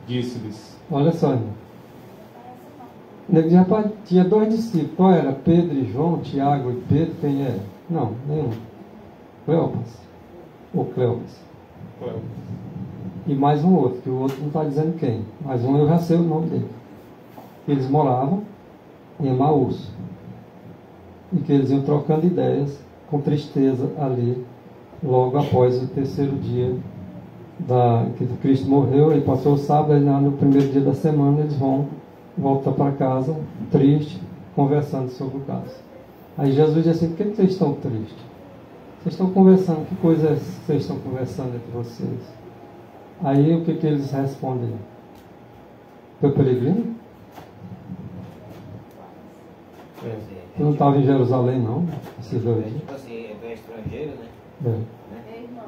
disse-lhes: Olha só, irmão. Ele já tinha 2 discípulos. Qual era? Pedro e João, Tiago e Pedro, quem era? Não, nenhum. Cleopas. Ou Cleopas. E mais um outro, que o outro não está dizendo quem. Mas um eu já sei o nome dele. Eles moravam em Emaús. E que eles iam trocando ideias com tristeza ali, logo após o 3º dia que Cristo morreu. Ele passou o sábado, e no primeiro dia da semana eles voltam para casa, triste, conversando sobre o caso. Aí Jesus disse assim: por que vocês estão tristes? Vocês estão conversando, que coisa vocês estão conversando entre vocês? Aí o que eles respondem? Foi peregrino? Tu não estava em Jerusalém, não? Esses 2 dias? Tipo assim, é estrangeiro, né? Meu irmão,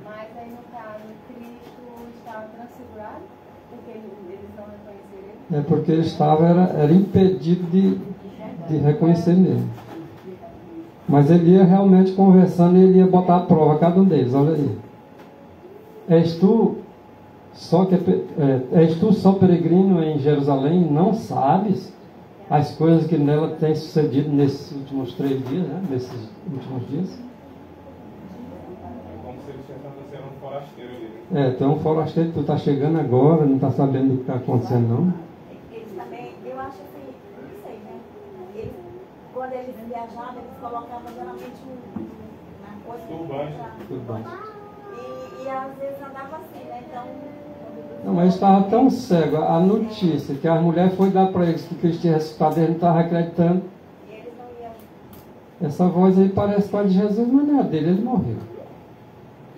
mas aí no caso, Cristo estava transfigurado, porque eles não reconheceram ele? É porque ele estava, era impedido de reconhecer mesmo. Mas ele ia realmente conversando e ele ia botar à prova cada um deles. Olha aí. És tu só peregrino em Jerusalém e não sabes as coisas que nela têm sucedido nesses últimos 3 dias, né? Nesses últimos dias? É como se eles estivessem sendo um forasteiro ali. Tu é um forasteiro, tu está chegando agora, não está sabendo o que está acontecendo, não? Eles também, eu acho assim, não sei, né? Quando eles viajavam, eles colocavam geralmente uma coisa Turbante. E às vezes andava assim, né? Então. Não, mas estava tão cego a notícia que a mulher foi dar para eles que Cristo tinha ressuscitado, eles não estavam acreditando. E eles não iam. Essa voz aí parece com a de Jesus, mas não é a dele, ele morreu.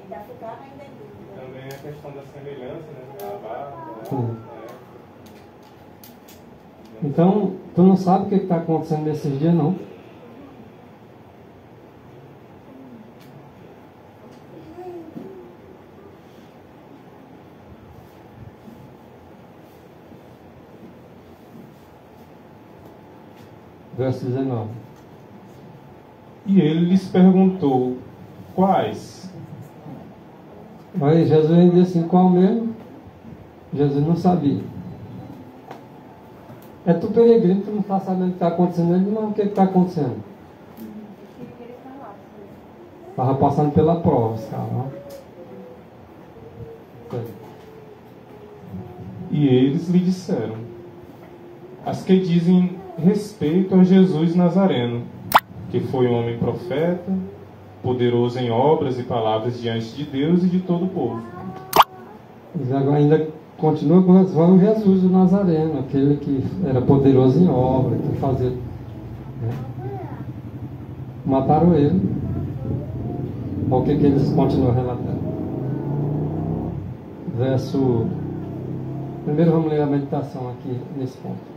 Ainda ficaram ainda em dúvida. Também a questão da semelhança, né? A barba, Sim. Então, tu não sabe o que está acontecendo nesses dias, não? Verso 19. E ele lhes perguntou: quais? Aí Jesus ainda disse assim: qual mesmo? Jesus não sabia. É tu peregrino, tu não está sabendo o que está acontecendo. Ele não, o que está acontecendo? Estava passando pela prova, esse cara, ó. E eles lhe disseram: as que dizem respeito a Jesus Nazareno, que foi um homem profeta, poderoso em obras e palavras diante de Deus e de todo o povo. Eles agora ainda continua com o Jesus do Nazareno, aquele que era poderoso em obra, que fazia. Né? Mataram ele. Olha o que eles continuam relatando. Verso. Primeiro vamos ler a meditação aqui nesse ponto.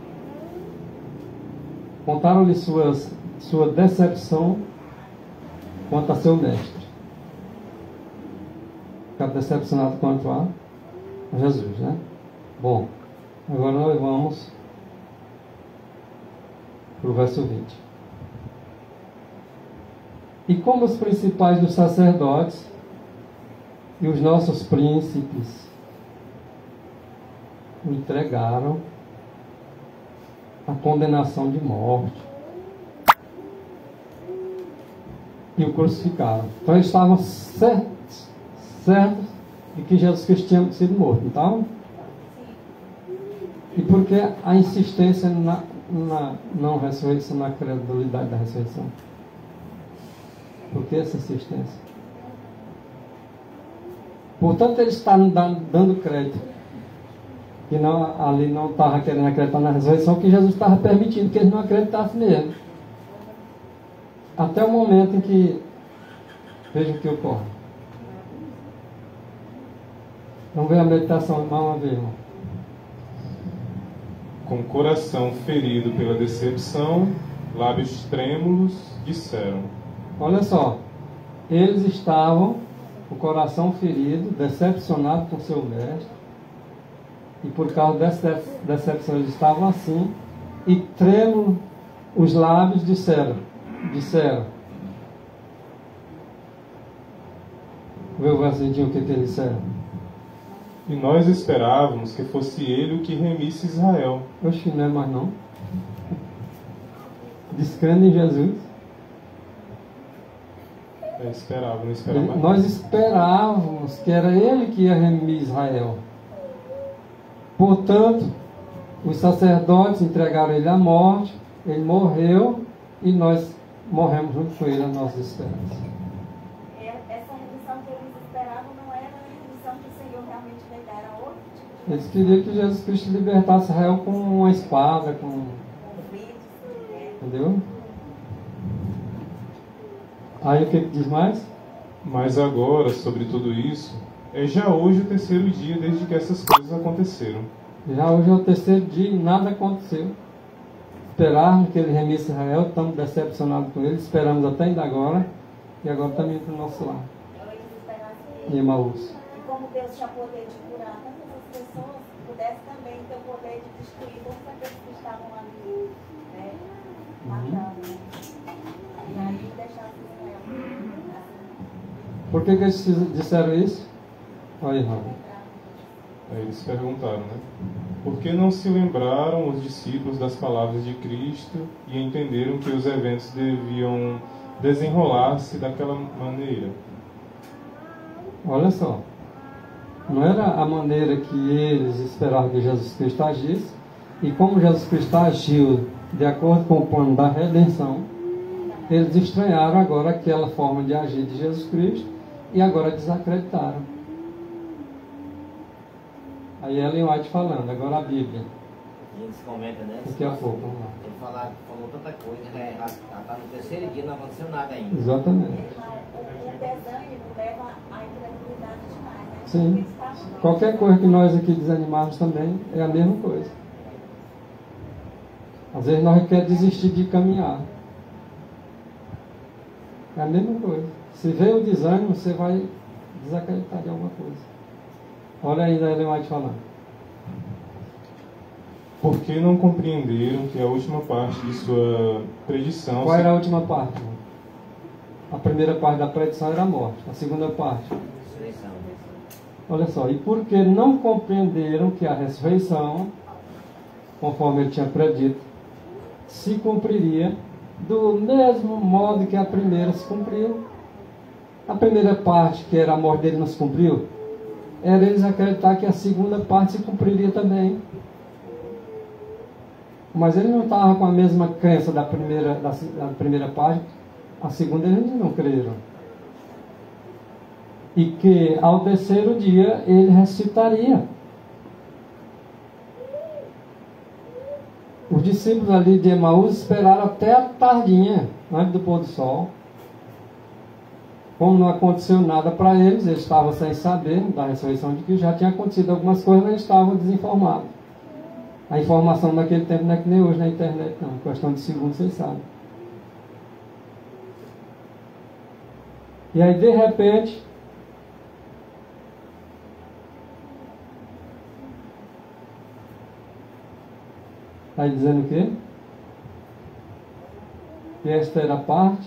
Contaram-lhe sua decepção quanto a seu mestre. Ficaram decepcionados quanto a Jesus, né? Bom, agora nós vamos para o verso 20. E como os principais dos sacerdotes e os nossos príncipes o entregaram à condenação de morte e o crucificaram. Então eles estavam certos de que Jesus Cristo tinha sido morto, não estavam? E por que a insistência na não ressurreição, na credulidade da ressurreição? Por que essa insistência? Portanto, eles estavam dando crédito, que não, ali não estava querendo acreditar na ressurreição, que Jesus estava permitindo que eles não acreditassem mesmo. Até o momento em que, veja o que ocorre. Vamos ver a meditação mais uma vez, irmão. Com o coração ferido pela decepção, lábios trêmulos, disseram: Olha só, eles estavam com o coração ferido, decepcionado com seu mestre, e por causa dessa decepção eles estavam assim, e trêmulos os lábios disseram, vê o versinho o que eles disseram. E nós esperávamos que fosse ele o que remisse Israel. Oxe, não é mais não. Descrendo em Jesus. Eu esperava, não esperava mais. Nós esperávamos que era Ele que ia remir Israel. Portanto, os sacerdotes entregaram Ele à morte, Ele morreu e nós morremos junto com Ele a nossa esperança. Essa redenção que eles esperavam não era a redenção que o Senhor realmente veio dar, era outro tipo de Eles queriam que Jesus Cristo libertasse Israel com uma espada, com... conflito, Entendeu? Aí o que diz mais? Mas agora, sobre tudo isso, é já hoje o terceiro dia desde que essas coisas aconteceram. Já hoje é o terceiro dia e nada aconteceu. Esperávamos que Ele remisse Israel, estamos decepcionados com Ele, esperamos até ainda agora, e agora também para o nosso lar. Então eles esperavam Em que, Emaús. e como Deus tinha poder de curar tantas as pessoas, pudesse também ter o poder de destruir todos aqueles que estavam ali, né, matando, né? E aí deixasse Israel assim, Por que eles disseram isso? Olha aí, Raul. Aí eles perguntaram, né? Por que não se lembraram os discípulos das palavras de Cristo e entenderam que os eventos deviam desenrolar-se daquela maneira? Olha só. Não era a maneira que eles esperavam que Jesus Cristo agisse, e como Jesus Cristo agiu de acordo com o plano da redenção, eles estranharam agora aquela forma de agir de Jesus Cristo e agora desacreditaram. Aí Ellen White falando, agora a Bíblia. A gente comenta, né? Daqui a pouco, vamos lá. Ele falou tanta coisa, né? Já está no terceiro dia, não aconteceu nada ainda. Exatamente. o desânimo leva à incredulidade demais, né? Sim. Porque eles estavam- Qualquer coisa que nós aqui desanimarmos também é a mesma coisa. Às vezes nós queremos desistir de caminhar. É a mesma coisa. Se veio o desânimo, você vai desacreditar de alguma coisa. Olha ainda Ellen White falando. Por que não compreenderam que a última parte de sua predição... Qual era a última parte? A primeira parte da predição era a morte. A segunda parte. Ressurreição. Olha só. E por que não compreenderam que a ressurreição, conforme ele tinha predito, se cumpriria do mesmo modo que a primeira se cumpriu? A primeira parte, que era a morte dele, não se cumpriu? Era eles acreditar que a segunda parte se cumpriria também. Mas eles não estavam com a mesma crença da primeira parte, a segunda eles não creram. E que ao terceiro dia ele ressuscitaria. Os discípulos ali de Emaús esperaram até a tardinha, antes do pôr do sol. Como não aconteceu nada para eles, eles estavam sem saber da ressurreição de que já tinha acontecido algumas coisas, mas eles estavam desinformados. A informação naquele tempo não é que nem hoje na internet, não. Questão de segundos, vocês sabem. E aí, de repente, está dizendo o quê? Que esta era a parte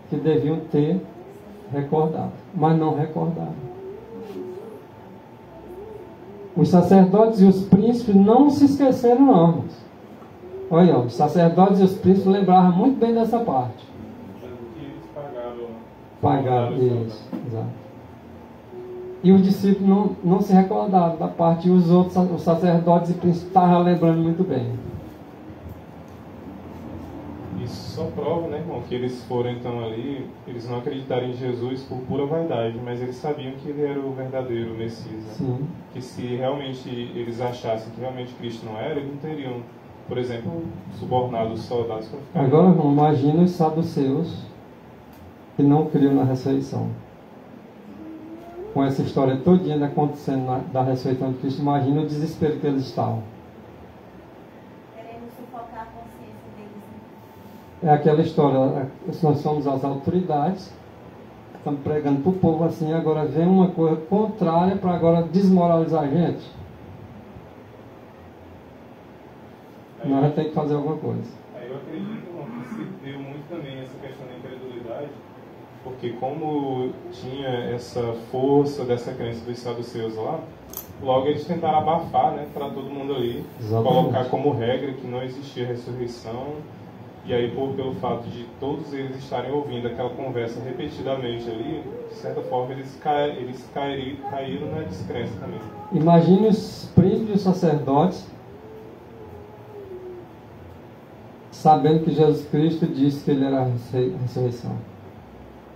que deviam ter recordado, mas não recordaram. Os sacerdotes e os príncipes não se esqueceram, não, irmãos. Olha, os sacerdotes e os príncipes lembravam muito bem dessa parte. Tanto que eles pagaram... Pagaram, isso, exato. E os discípulos não se recordaram da parte, e os outros, os sacerdotes e príncipes estavam lembrando muito bem. Isso só prova, né, irmão, que eles foram então ali, eles não acreditaram em Jesus por pura vaidade, mas eles sabiam que ele era o verdadeiro Messias. Né? Sim. Que se realmente eles achassem que realmente Cristo não era, eles não teriam, por exemplo, subornado os soldados para ficar... Agora, irmão, imagina os saduceus que não criam na ressurreição. Com essa história todinha acontecendo da ressurreição de Cristo, imagina o desespero que eles estavam. Querendo sufocar a consciência deles, né? É aquela história, nós somos as autoridades, estamos pregando para o povo assim, agora vem uma coisa contrária para agora desmoralizar a gente. Nós já temos que fazer alguma coisa. Aí eu acredito, irmão, que se deu muito também essa questão da incredulidade, Porque como tinha essa força dessa crença dos saduceus lá, logo eles tentaram abafar, né, para todo mundo ali, Exatamente. colocar como regra que não existia ressurreição. E aí, pelo fato de todos eles estarem ouvindo aquela conversa repetidamente ali, de certa forma eles caíram na descrença também. Imagine os príncipes e os sacerdotes sabendo que Jesus Cristo disse que ele era a ressurreição.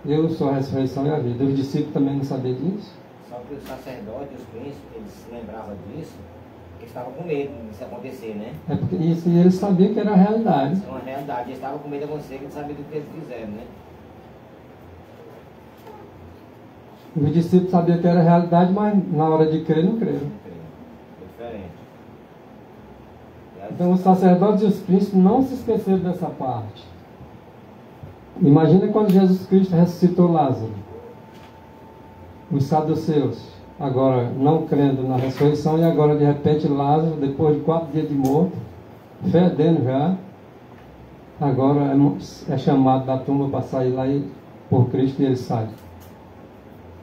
Eu sou a ressurreição e a vida. Os discípulos também não sabiam disso? Só que os sacerdotes e os príncipes, eles se lembravam disso, porque estavam com medo disso acontecer, né? É porque isso, e eles sabiam que era a realidade. Isso é uma realidade. Eles estavam com medo de acontecer, que não sabiam do que eles fizeram, né? Os discípulos sabiam que era a realidade, mas na hora de crer, não creram. É diferente. E aí, Então os sacerdotes e os príncipes não se esqueceram dessa parte. Imagina quando Jesus Cristo ressuscitou Lázaro. Os saduceus, agora não crendo na ressurreição, e agora de repente Lázaro, depois de 4 dias de morto, fedendo já, agora é chamado da tumba para sair lá e, por Cristo, e ele sai.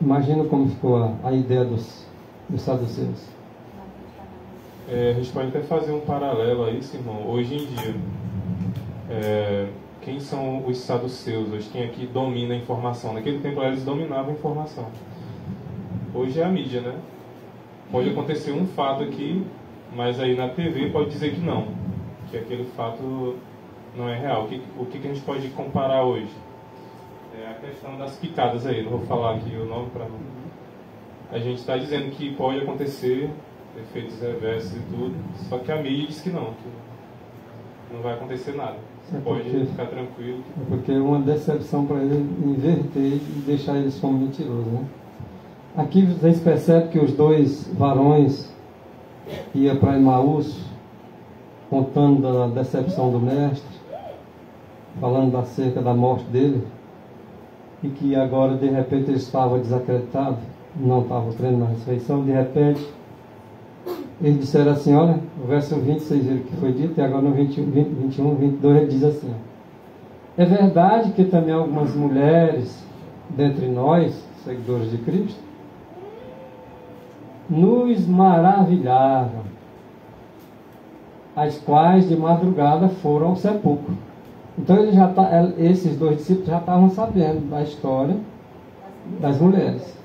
Imagina como ficou a ideia dos saduceus. A gente pode até fazer um paralelo a isso, irmão. Hoje em dia, quem são os saduceus? Hoje quem aqui domina a informação? Naquele tempo eles dominavam a informação. Hoje é a mídia, né? Pode acontecer um fato aqui, mas aí na TV pode dizer que não, que aquele fato não é real. O que a gente pode comparar hoje? É a questão das picadas aí, não vou falar aqui o nome para não... A gente está dizendo que pode acontecer efeitos reversos e tudo, só que a mídia diz que não vai acontecer nada. Você pode ficar tranquilo. É porque é uma decepção para ele inverter e deixar eles como mentirosos, né? Aqui vocês percebem que os 2 varões iam para Emaús, contando da decepção do mestre, falando acerca da morte dele, e que agora de repente eles estavam desacreditados, não estavam crendo na ressurreição. De repente eles disseram assim, olha, o verso 20 vocês viram que foi dito, e agora no 21, 22 ele diz assim, é verdade que também algumas mulheres dentre nós, seguidores de Cristo, nos maravilharam, as quais de madrugada foram ao sepulcro. Então esses 2 discípulos já estavam sabendo da história das mulheres.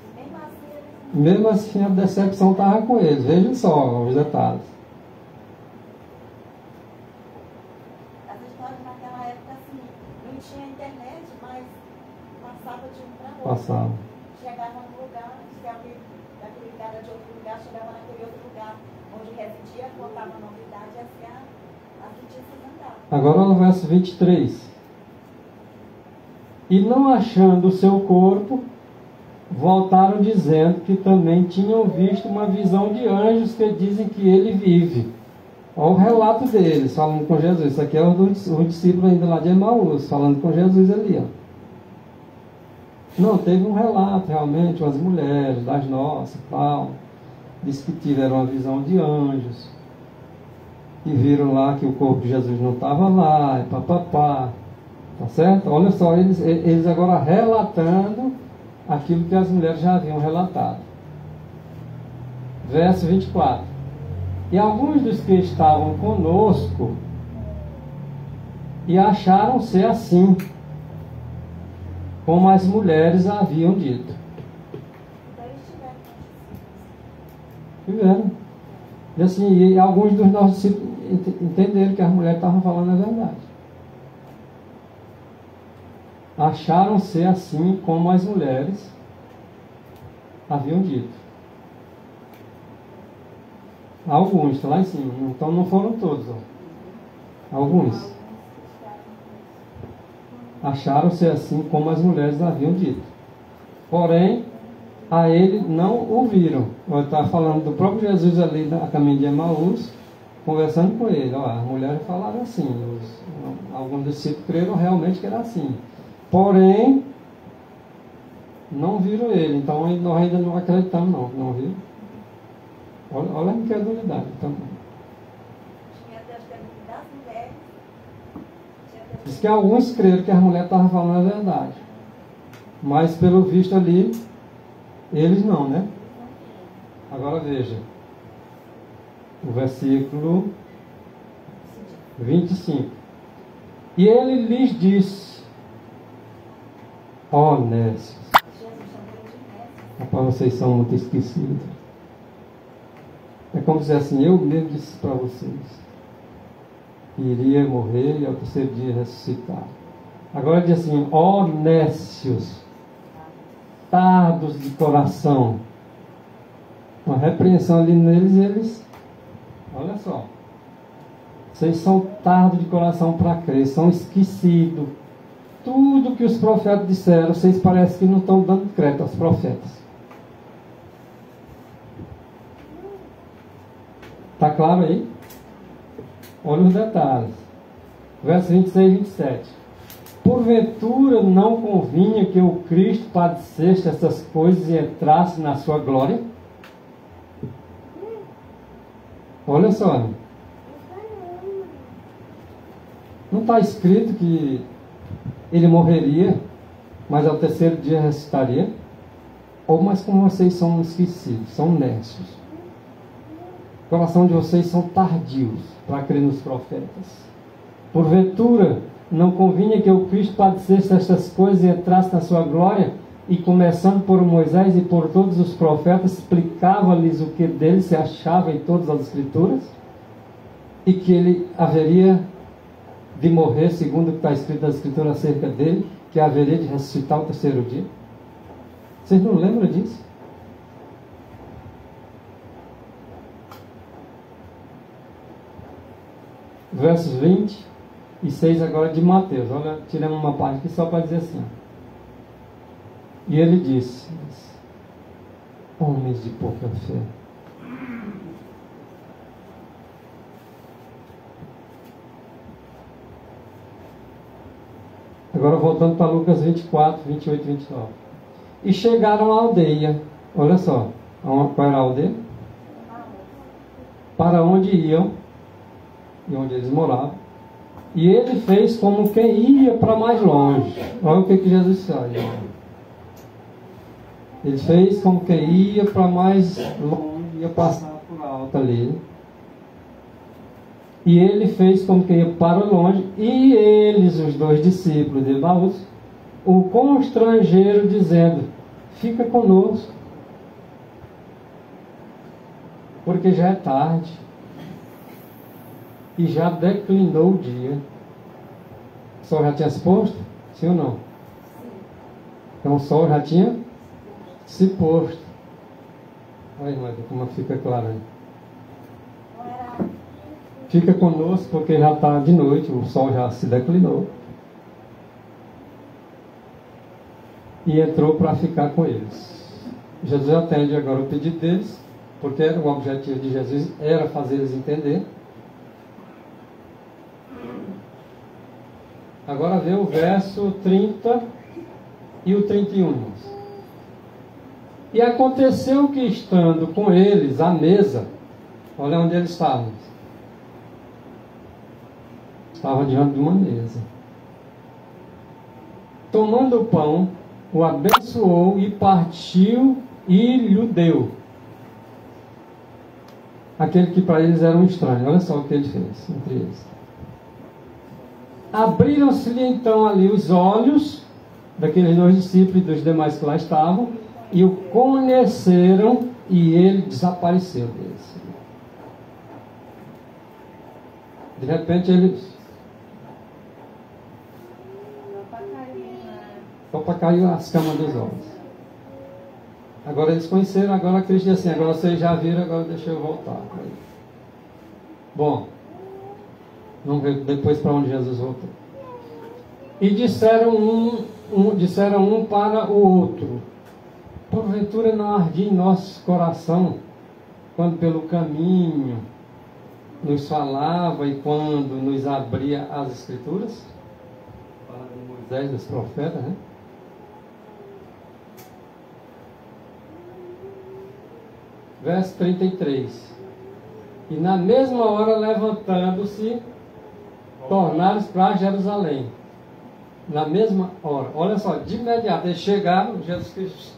Mesmo assim a decepção estava com eles. Vejam só os detalhes. As histórias naquela época assim, não tinha internet, mas passava de um para outro. Passava. Chegava no lugar, se alguém daquele cara de outro lugar chegava naquele outro lugar onde residia, contava a novidade e assim as notícias andavam. Agora no verso 23. E não achando o seu corpo, voltaram dizendo que também tinham visto uma visão de anjos que dizem que ele vive. Olha o relato deles, falando com Jesus. Isso aqui é o discípulo ainda lá de Emaús, falando com Jesus ali. Ó. Não, teve um relato realmente, umas mulheres das nossas, tal, disse que tiveram uma visão de anjos, e viram lá que o corpo de Jesus não estava lá, e papapá, tá certo? Olha só, eles agora relatando aquilo que as mulheres já haviam relatado. Verso 24. E alguns dos que estavam conosco e acharam ser assim, como as mulheres haviam dito. Então eles tiveram. Tiveram. E assim, e alguns dos nossos discípulos entenderam que as mulheres estavam falando a verdade. Acharam ser assim como as mulheres haviam dito. Alguns, está lá em cima. Então não foram todos. Ó. Alguns. Acharam ser assim como as mulheres haviam dito. Porém, a ele não ouviram. Ele está falando do próprio Jesus ali a caminho de Emaús, conversando com ele. Ó, as mulheres falaram assim. Alguns discípulos creram realmente que era assim. Porém, não viram ele. Então nós ainda não acreditamos, não viram? Olha a incredulidade. Então, Tinha testemunho das mulheres. diz que alguns creram que as mulheres estavam falando a verdade. Mas pelo visto ali, eles não, né? Agora veja, o versículo 25. E ele lhes disse: ó nécios. Rapaz, vocês são muito esquecidos. É como dizer assim, eu mesmo disse para vocês que iria morrer e ao terceiro dia ressuscitar. Agora diz assim: ó nécios, tardos de coração. Uma repreensão ali neles, eles, olha só, vocês são tardos de coração para crer, são esquecidos. Tudo que os profetas disseram, vocês parecem que não estão dando crédito aos profetas. Está claro aí? Olha os detalhes. Versos 26 e 27. Porventura não convinha que o Cristo padecesse essas coisas e entrasse na sua glória? Olha só. Não está escrito que ele morreria, mas ao terceiro dia ressuscitaria? Ou mas como vocês são esquecidos, são nécios. O coração de vocês são tardios para crer nos profetas. Porventura não convinha que o Cristo padecesse estas coisas e entrasse na sua glória? E começando por Moisés e por todos os profetas, explicava-lhes o que dele se achava em todas as Escrituras, e que ele haveria de morrer, segundo o que está escrito nas Escrituras acerca dele, que haveria de ressuscitar o terceiro dia. Vocês não lembram disso? Versos 26 agora de Mateus. Olha, tiramos uma parte aqui só para dizer assim. E ele disse: homens de pouca fé. Agora voltando para Lucas 24, 28 e 29. E chegaram à aldeia. Olha só, qual era a aldeia? Para onde iam e onde eles moravam. E ele fez como quem ia para mais longe. Olha o que Jesus faz. Ele fez como quem ia para mais longe, ia passar por alto ali. E ele fez como quem ia para longe, e eles, os dois discípulos de Emaús, o constrangeram, dizendo: fica conosco, porque já é tarde, e já declinou o dia. O sol já tinha se posto? Sim ou não? Então o sol já tinha se posto. Olha, irmã, como fica claro aí. Fica conosco porque já está de noite, o sol já se declinou. E entrou para ficar com eles. Jesus atende agora o pedido deles, porque o objetivo de Jesus era fazer eles entender. Agora vê o verso 30 e o 31. E aconteceu que, estando com eles à mesa, olha onde eles estavam. Estavam diante de uma mesa. Tomando o pão, o abençoou e partiu e lhe deu. Aquele que para eles era um estranho. Olha só o que ele fez entre eles. Abriram-se-lhe então ali os olhos daqueles dois discípulos e dos demais que lá estavam, e o conheceram, e ele desapareceu deles. De repente eles... Só para cair as camas dos olhos. Agora eles conheceram, agora Cristo diz assim: agora vocês já viram, agora deixa eu voltar. Bom, vamos ver depois para onde Jesus voltou. E disseram um para o outro: porventura não ardia em nosso coração quando pelo caminho nos falava e quando nos abria as Escrituras? Fala de Moisés, dos profetas, né? Verso 33. E na mesma hora, levantando-se, tornaram para Jerusalém. Na mesma hora. Olha só, de imediato eles chegaram, Jesus Cristo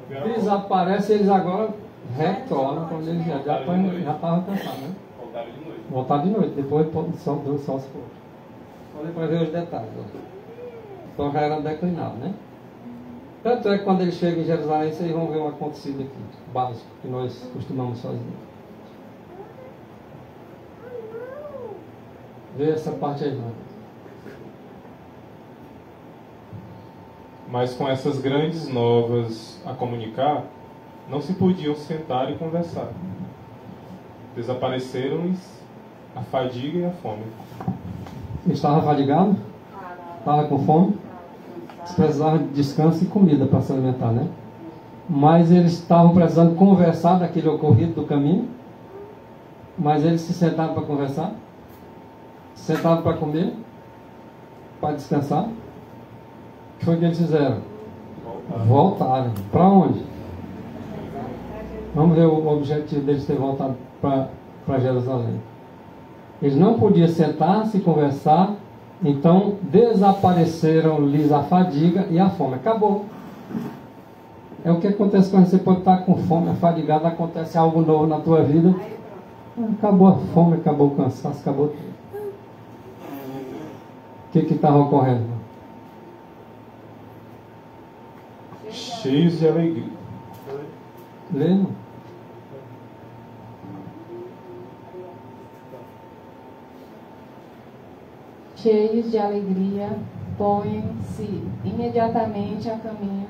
desaparece, eles agora retornam quando eles já estavam cansados, né? Voltaram de noite. Voltaram de noite, depois do sol se pôr. Só depois ver os detalhes. Ó. Então já era declinado, né? Tanto é que quando eles chegam em Jerusalém, vocês vão ver um acontecido aqui, básico, que nós costumamos fazer. Vê essa parte aí, irmão. Mas com essas grandes novas a comunicar, não se podiam sentar e conversar. Desapareceram-lhes a fadiga e a fome. Estava fadigado? Estava com fome? Precisava de descanso e comida para se alimentar, né? Mas eles estavam precisando conversar daquele ocorrido do caminho. Mas eles se sentaram para conversar? Se sentaram para comer? Para descansar? O que foi que eles fizeram? Voltaram. Para onde? Vamos ver o objetivo deles ter voltado para Jerusalém. Eles não podiam sentar-se e conversar, então desapareceram-lhes a fadiga e a fome. Acabou. É o que acontece quando você pode estar com fome, afadigado, acontece algo novo na tua vida. Acabou a fome, acabou o cansaço, acabou tudo. O que estava ocorrendo? Cheios de alegria. Lembra? Cheios de alegria, põem-se imediatamente a caminho,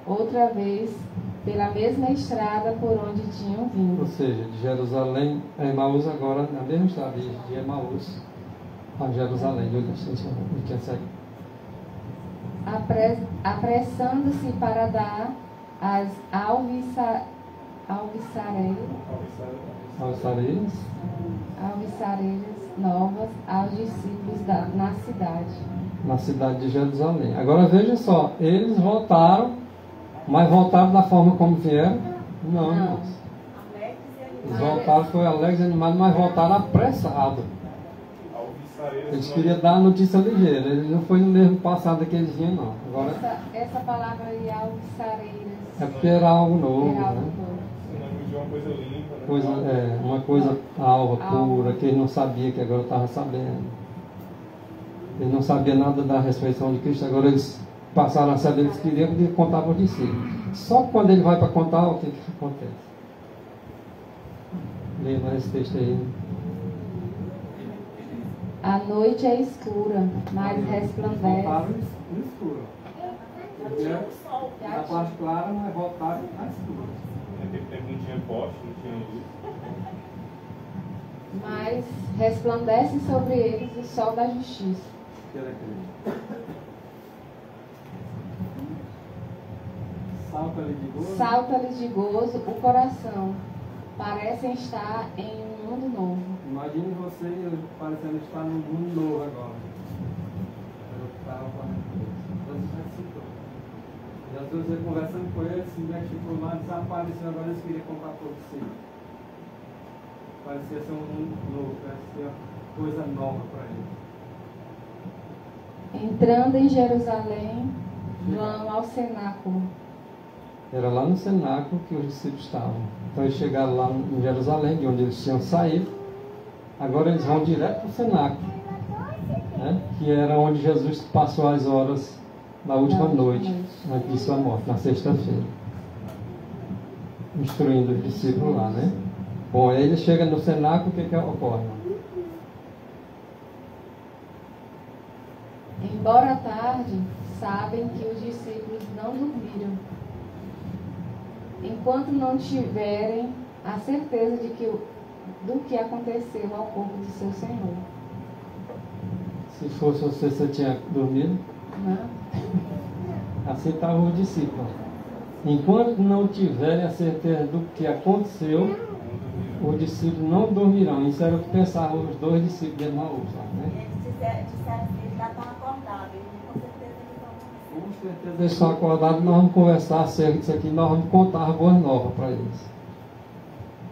outra vez, pela mesma estrada por onde tinham vindo. Ou seja, de Jerusalém a Emaús, agora na mesma estrada de Emaús a Jerusalém, de quem segue. Apressando-se para dar as alvissareiras novas aos discípulos na cidade. Na cidade de Jerusalém. Agora veja só, eles voltaram, mas voltaram da forma como vieram? Não, irmãos. Eles voltaram, foi alegres e animados, mas voltaram apressados. Eles queriam dar a notícia ligeira, eles não foi no mesmo passado que eles vinham, não. Agora, essa palavra aí, alvissareiras, é porque era algo novo, era algo né? novo. De uma coisa limpa, né? Uma coisa alva, pura, que eles não sabiam, que agora estavam sabendo. Eles não sabiam nada da ressurreição de Cristo, agora eles passaram a saber, eles queriam contar para os discípulos. Só quando ele vai para contar, o que acontece? Leia mais esse texto aí. A noite é escura, mas resplandece. Voltaram no escuro. Na parte clara, mas voltaram na escura. Naquele tempo não tinha poste, não tinha luz. Mas resplandece sobre eles o sol da justiça. Salta-lhes de gozo o coração. Parecem estar em um mundo novo. Imagine você parecendo estar num mundo novo agora. Jesus conversando com eles, se mexeu lá, desapareceu, agora eles queriam contar para si. Parecia ser um mundo novo, parecia coisa nova para eles. Entrando em Jerusalém, vão ao cenáculo. Era lá no cenáculo que os discípulos estavam. Então eles chegaram lá em Jerusalém, de onde eles tinham saído. Agora eles vão direto para o cenáculo, né? Que era onde Jesus passou as horas da última noite, antes de sua morte, na sexta-feira. Instruindo os discípulos lá, né? Bom, aí ele chega no cenáculo, o que ocorre? Embora tarde, sabem que os discípulos não dormiram, enquanto não tiverem a certeza do que aconteceu ao corpo de seu Senhor. Se fosse você tinha dormido? Não. Assim estavam os discípulos. Enquanto não tiverem a certeza do que aconteceu, os discípulos não dormirão. Isso era o que pensavam os dois discípulos de Emaús, né? Eles disseram que eles já estão acordados, com certeza eles vão. Com certeza eles estão acordados, nós vamos conversar acerca disso aqui, nós vamos contar as boas novas para eles.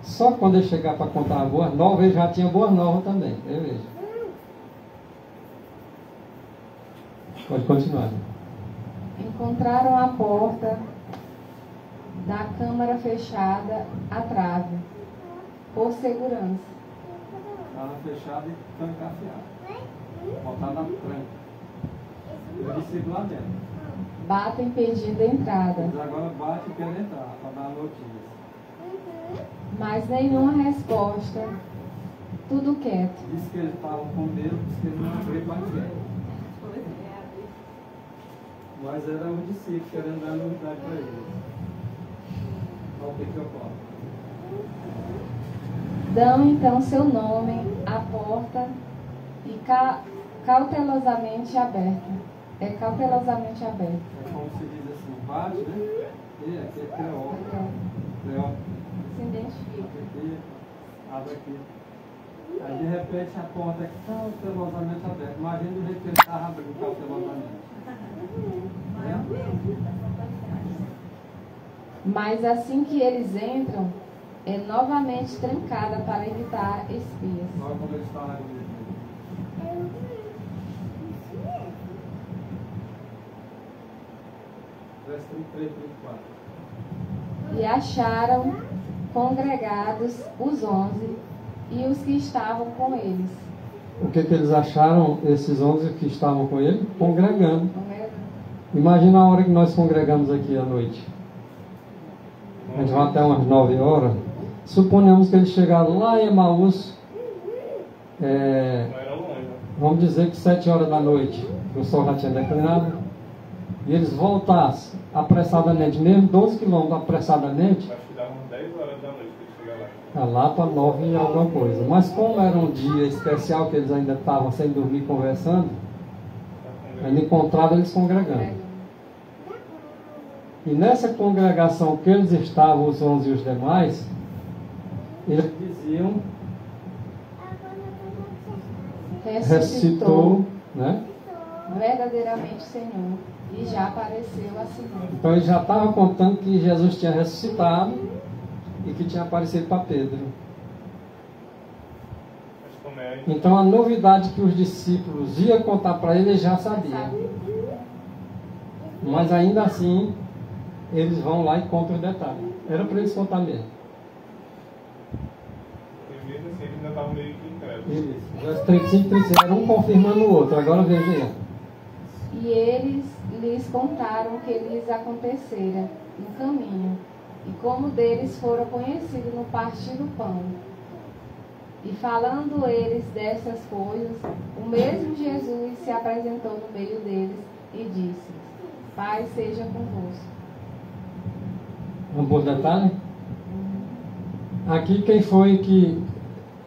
Só quando ele chegar para contar as boas novas, ele já tinha boas novas também, veja. Pode continuar. Encontraram a porta da câmara fechada à trave, por segurança. Estava fechada e trancafiada. Botada na tranca. E o discípulo lá dentro. Batem pedindo entrada, Eles agora batem e querem entrar para dar notícia. mas nenhuma resposta. Tudo quieto. Diz que eles estavam com medo, diz que eles não abriram para ninguém. Mas era um discípulo querendo dar novidade para eles. Olha o que ocorre. Dão então seu nome à porta e cautelosamente aberta. É cautelosamente aberta. É como se diz assim, bate, né? E aqui é Creó. Creó. Se identifica. Aqui, abre aqui. Aí de repente a porta é cautelosamente aberta. Imagina do jeito que ele estava abrindo cautelosamente. Mas assim que eles entram, é novamente trancada para evitar espias. Olha como ele está lá dentro. Verso 33, 34. E acharam congregados os 11 e os que estavam com eles. O que eles acharam, esses 11 que estavam com ele? Congregando. Imagina a hora que nós congregamos aqui à noite. A gente vai até umas 9 horas. Suponhamos que eles chegaram lá em Emaús, Não era longe, né? vamos dizer que 7 horas da noite, o sol já tinha declinado, e eles voltassem apressadamente, mesmo 12 quilômetros apressadamente, Acho que dava umas 10 horas da noite para chegar lá. lá para 9 e alguma coisa. Mas como era um dia especial que eles ainda estavam sem dormir conversando, ainda encontraram eles congregando. E nessa congregação que eles estavam, os 11 e os demais, eles diziam, ressuscitou, né? verdadeiramente Senhor, e já apareceu a Simão. Então ele já estava contando que Jesus tinha ressuscitado e que tinha aparecido para Pedro. Mas como é, Então a novidade que os discípulos iam contar para ele, ele já sabia. Mas ainda assim, eles vão lá e contam os detalhes. Era para eles contar mesmo. e mesmo assim eles ainda estavam meio que incrédulos. Isso. Verso 35 e 36, era um confirmando o outro. Agora veja aí. E eles lhes contaram o que lhes acontecera no caminho, e como deles fora conhecido no partir do pão. E falando eles dessas coisas, o mesmo Jesus se apresentou no meio deles e disse: Paz seja convosco. Vamos por detalhe? Aqui quem foi que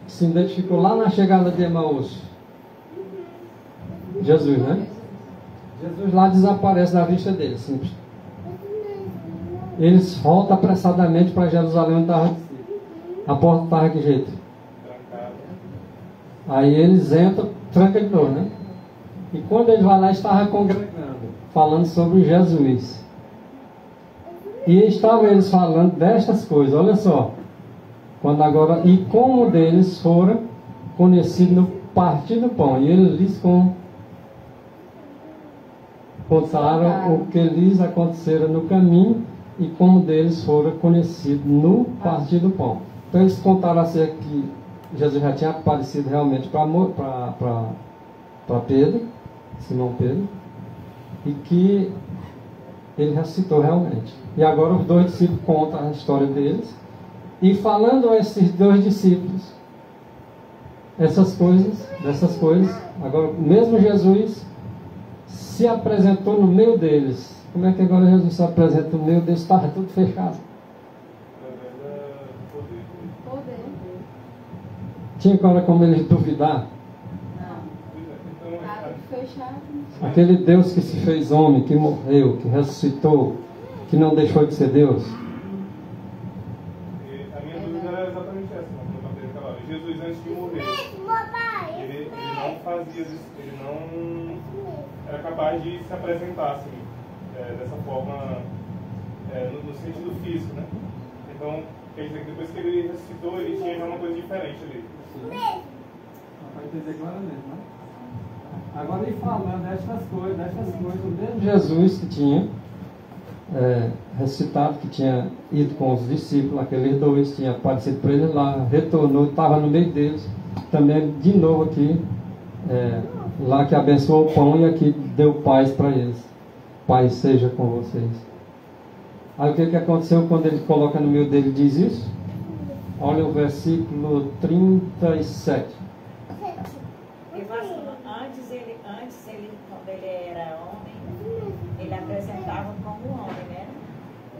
se identificou lá na chegada de Emaús? Jesus, né? Jesus lá desaparece da vista deles, simples. Eles voltam apressadamente para Jerusalém onde estava a porta estava de que jeito? Trancado. Aí eles entram, tranca de novo, né? E quando ele vai lá, estava congregando, falando sobre Jesus. E estavam eles falando destas coisas, olha só. Quando agora, e como deles fora conhecido no partir do pão. E eles lhes contaram o que lhes acontecera no caminho e como deles fora conhecido no partir do pão. Então eles contaram assim que Jesus já tinha aparecido realmente para Pedro, Simão Pedro, e que ele ressuscitou realmente. E agora os dois discípulos contam a história deles, e falando a esses dois discípulos dessas coisas, agora mesmo Jesus se apresentou no meio deles. Como é que agora Jesus se apresenta no meio deles? Estava tudo fechado. Através do poder. Tinha agora como eles duvidar? Então, Tá tudo fechado. Aquele Deus que se fez homem, que morreu, que ressuscitou, que não deixou de ser Deus. e a minha dúvida era exatamente essa, como eu falei naquela hora. Jesus, antes de morrer, ele não fazia isso, ele não era capaz de se apresentar assim, dessa forma, no sentido físico, né? Então, quer dizer que depois que ele ressuscitou, ele tinha já uma coisa diferente ali. Vai entender claramente, né? Agora ele falando destas coisas, o mesmo Jesus que tinha ressuscitado, que tinha ido com os discípulos, aqueles dois, tinha aparecido para eles lá, retornou, estava no meio deles, também de novo aqui, lá que abençoou o pão e aqui deu paz para eles. Paz seja com vocês. Aí o que aconteceu quando ele coloca no meio dele e diz isso? Olha o versículo 37. Antes ele, quando ele era homem, ele apresentava como homem, né?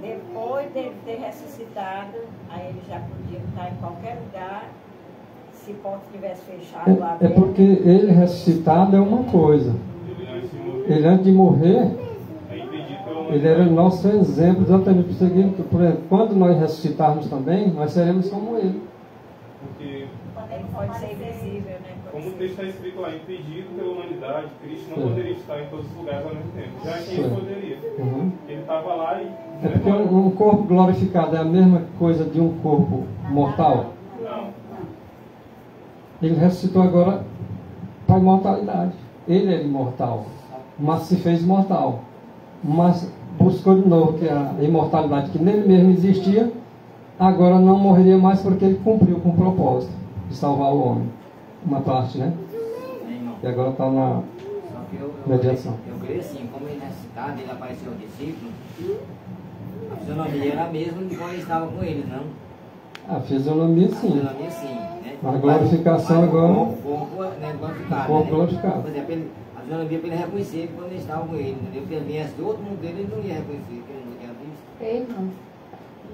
Depois dele ter ressuscitado, aí ele já podia estar em qualquer lugar, se porta tivesse fechado, aberto. É porque ele ressuscitado é uma coisa. Ele antes de morrer, ele era o nosso exemplo, exatamente por seguir. Por exemplo, quando nós ressuscitarmos também, nós seremos como ele. Porque, Ele pode ser invisível, né? como o texto está escrito lá, impedido pela humanidade, Cristo não poderia estar em todos os lugares ao mesmo tempo. Já que ele poderia. Ele estava lá e... É porque um corpo glorificado é a mesma coisa de um corpo mortal. Não. Ele ressuscitou agora para a imortalidade. Ele era imortal, mas se fez mortal. Mas buscou de novo que a imortalidade que nele mesmo existia, agora não morreria mais porque ele cumpriu com o propósito de salvar o homem. Uma parte, né? E agora está na mediação. Eu creio assim, como ele ressuscitado, ele apareceu ao discípulo, a fisionomia era a mesma de quando ele estava com eles, não? A fisionomia A sim. fisionomia sim, né? A glorificação agora. O corpo né, glorificado. O corpo né? glorificado. Por exemplo, a fisionomia para ele reconhecer quando ele estava com ele, entendeu? Porque ele viesse do outro mundo dele, ele não ia reconhecer, porque ele não tinha visto. Irmãos, e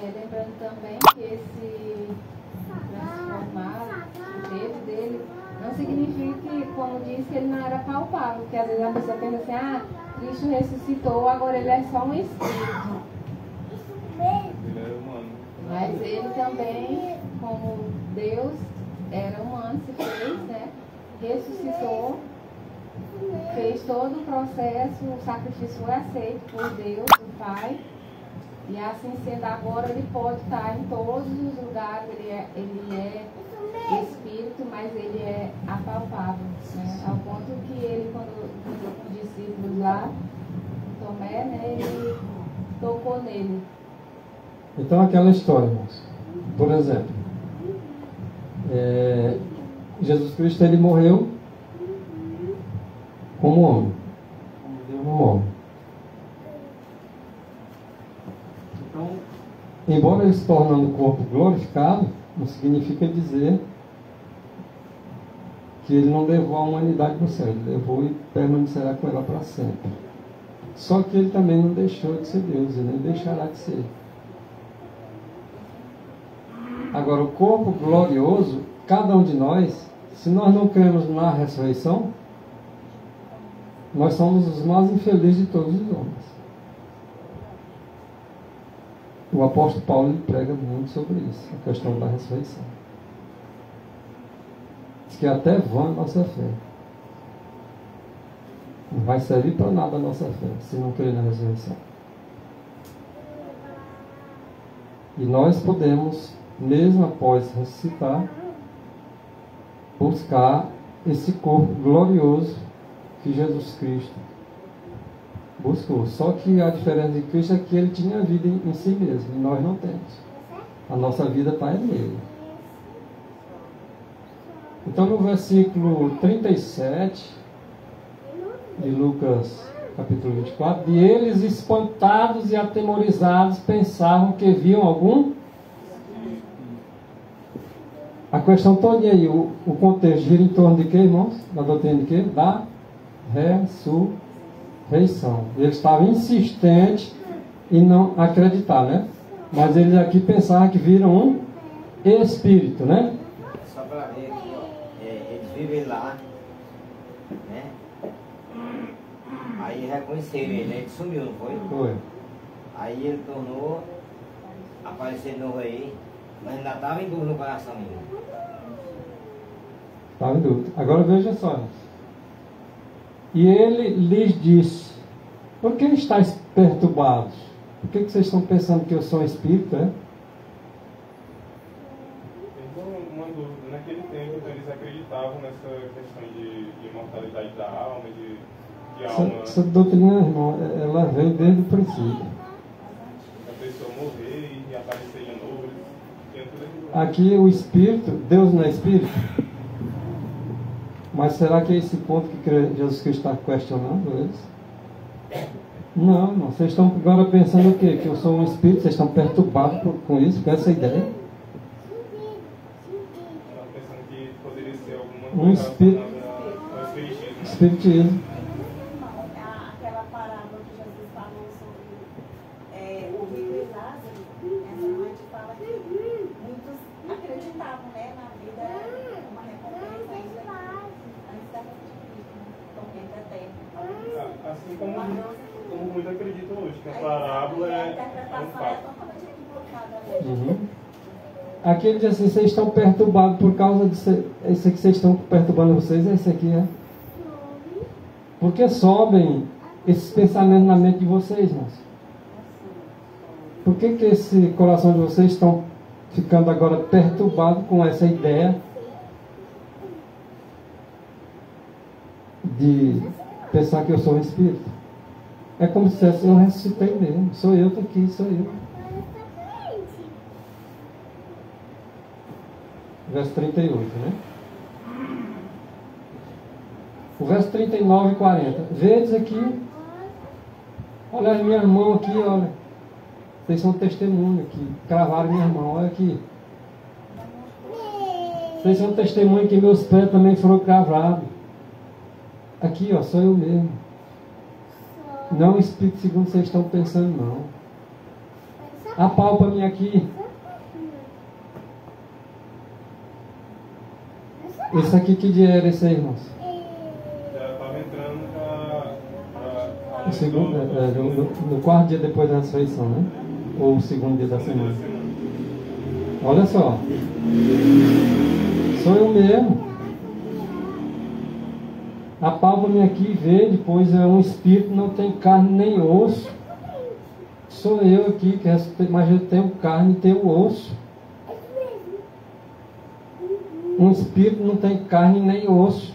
lembrando também que esse transformar o dele não significa que, como disse, que ele não era palpável, porque às vezes a pessoa pensa assim, Cristo ressuscitou, agora ele é só um espírito. Ele era humano. Mas ele também, como Deus era humano, se fez, né? Ressuscitou, fez todo o processo, o sacrifício foi aceito por Deus, o Pai. E assim sendo agora, ele pode estar em todos os lugares, ele é espírito, mas ele é apalpável, né? Ao ponto que ele, quando entrou com os discípulos lá, Tomé, né, ele tocou nele. Então aquela história, irmãos. Por exemplo, Jesus Cristo ele morreu como homem. Como homem. Então, embora ele se tornando o corpo glorificado, não significa dizer que ele não levou a humanidade para o céu. Ele levou e permanecerá com ela para sempre. Só que ele também não deixou de ser Deus, ele nem deixará de ser. Agora, o corpo glorioso, cada um de nós, se nós não cremos na ressurreição, nós somos os mais infelizes de todos os homens. O apóstolo Paulo ele prega muito sobre isso, a questão da ressurreição. Diz que até vã a nossa fé. Não vai servir para nada a nossa fé, se não crer na ressurreição. E nós podemos, mesmo após ressuscitar, buscar esse corpo glorioso que Jesus Cristo buscou. Só que a diferença de Cristo é que ele tinha vida em si mesmo, e nós não temos. A nossa vida está nele. Então no versículo 37 de Lucas capítulo 24, de eles espantados e atemorizados pensavam que viam algum. A questão toda aí, o contexto gira em torno de quê, irmãos? Da doutrina de quê? Da ressurreição. Eles estavam insistentes em não acreditar, né? Mas eles aqui pensavam que viram um espírito, né? Só para ver aqui, ó, eles vivem lá, né? Aí reconheceram ele, ele sumiu, não foi? Foi. Aí ele tornou, apareceu de novo aí, mas ainda estava em dúvida no coração ainda. Estava em dúvida. Agora veja só. E ele lhes disse: por que estáis perturbados? Por que vocês estão pensando que eu sou um espírito, né? Então, uma dúvida, naquele tempo eles acreditavam nessa questão de imortalidade Essa doutrina, irmão, ela veio desde o princípio. A pessoa morrer e aparecer de novo, tem tudo aquilo. Aqui o Espírito, Deus não é Espírito? Mas será que é esse ponto que Jesus Cristo está questionando eles? Não, irmão. Vocês estão agora pensando o quê? Que eu sou um Espírito? Vocês estão perturbados com isso, com essa ideia? Estava pensando que poderia ser alguma Um coisa espírito. relacionada ao espiritismo. Espiritismo. Aquela parábola que Jesus falou sobre o rico e Lázaro, essa noite fala que muitos acreditavam, né, na vida era uma recompensa ainda antes da morte de Cristo, né, porque ainda tem. Assim como muitos acreditam hoje, que a parábola A é interpretação um é fato. totalmente equivocada, né? Uhum. Aqui ele diz assim, vocês estão perturbados por causa de... Isso aqui vocês estão perturbando vocês, é isso aqui, é? Porque sobem esses pensamentos na mente de vocês, irmãos. Por que esse coração de vocês estão ficando agora perturbado com essa ideia de pensar que eu sou um espírito? É como se eu ressuscitei mesmo. Sou eu, estou aqui, sou eu. Verso 38, né? O verso 39 e 40. Vedes aqui. Olha as minhas mãos aqui, olha. Vocês são testemunho aqui. Cravaram minhas mãos, olha aqui. Vocês são testemunho que meus pés também foram cravados. Aqui, ó, sou eu mesmo. Não o espírito segundo vocês estão pensando, não. Apalpa-me aqui. Esse aqui que dia era esse aí, irmãos? Já estava entrando para O segundo, no quarto dia depois da ressurreição, né? Ou o segundo dia da semana. Olha só. Sou eu mesmo. Apalpa-me aqui e vede, pois é um espírito, não tem carne nem osso. Sou eu aqui, que ressuscitei, mas eu tenho carne e tenho osso. Um espírito não tem carne nem osso.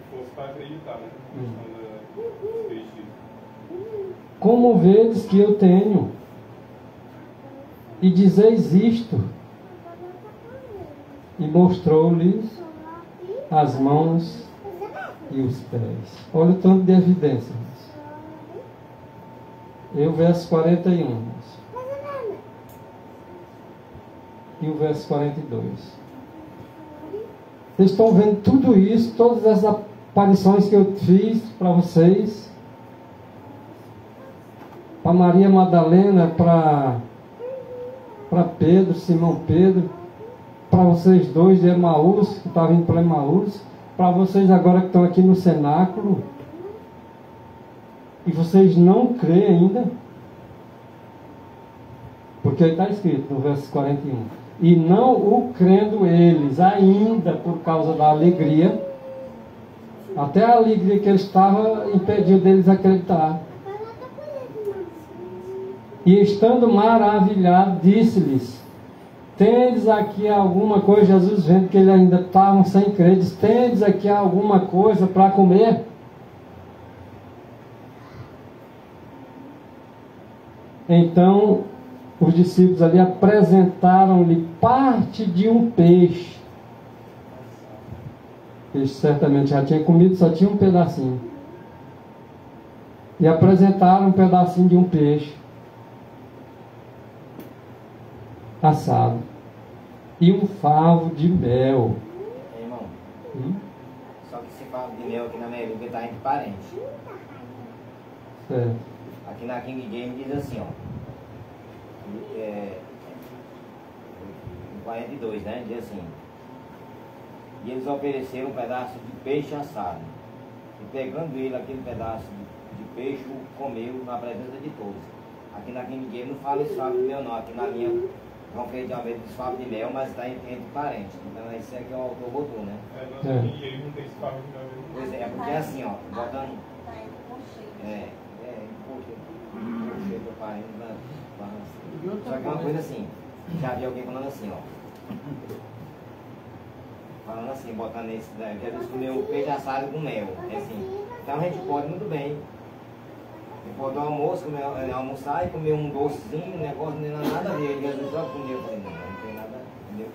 Se fosse para acreditar, né? A questão do espiritismo. Como vedes que eu tenho? E dizeis isto. E mostrou-lhes as mãos e os pés. Olha o tanto de evidências. E o verso 41. E o verso 42. Vocês estão vendo tudo isso, todas as aparições que eu fiz para vocês, para Maria Madalena, para Pedro, Simão Pedro, para vocês dois de Emaús, que estavam indo para Emaús, para vocês agora que estão aqui no cenáculo, e vocês não creem ainda, porque está escrito no verso 41. E não o crendo eles ainda por causa da alegria, até a alegria que eles estavam impediu deles acreditar. E estando maravilhado, disse-lhes: tendes aqui alguma coisa? Jesus vendo que eles ainda estavam sem crer, diz: tendes aqui alguma coisa para comer? Então os discípulos ali apresentaram-lhe parte de um peixe. Eles certamente já tinham comido, só tinha um pedacinho. E apresentaram um pedacinho de um peixe assado. E um favo de mel. Irmão, só que esse favo de mel aqui na minha língua está entre parentes. Certo. Aqui na King James diz assim, ó. No 42, né? Diz assim: e eles ofereceram um pedaço de peixe assado, e pegando ele aquele pedaço de peixe, o comeu na presença de todos. Aqui na King James não fala esse favo de mel, não. Aqui na minha vão feito uma vez esse favo de mel, mas está entre parentes. Então isso é que o autor botou, né? Ele não tem esse favo de mel. Pois é, porque assim, ó, botando. Tá entre concheiros. Concheiro para parente, só que é uma coisa assim, já vi alguém falando assim, ó. falando assim, botando esse daí, que Jesus comeu peixe assado com mel, é assim. Então a gente pode muito bem. Depois do almoço, almoçar e comer um docezinho, um negócio, não tem nada a ver. Jesus só comeu, eu falei, não tem nada, entendeu?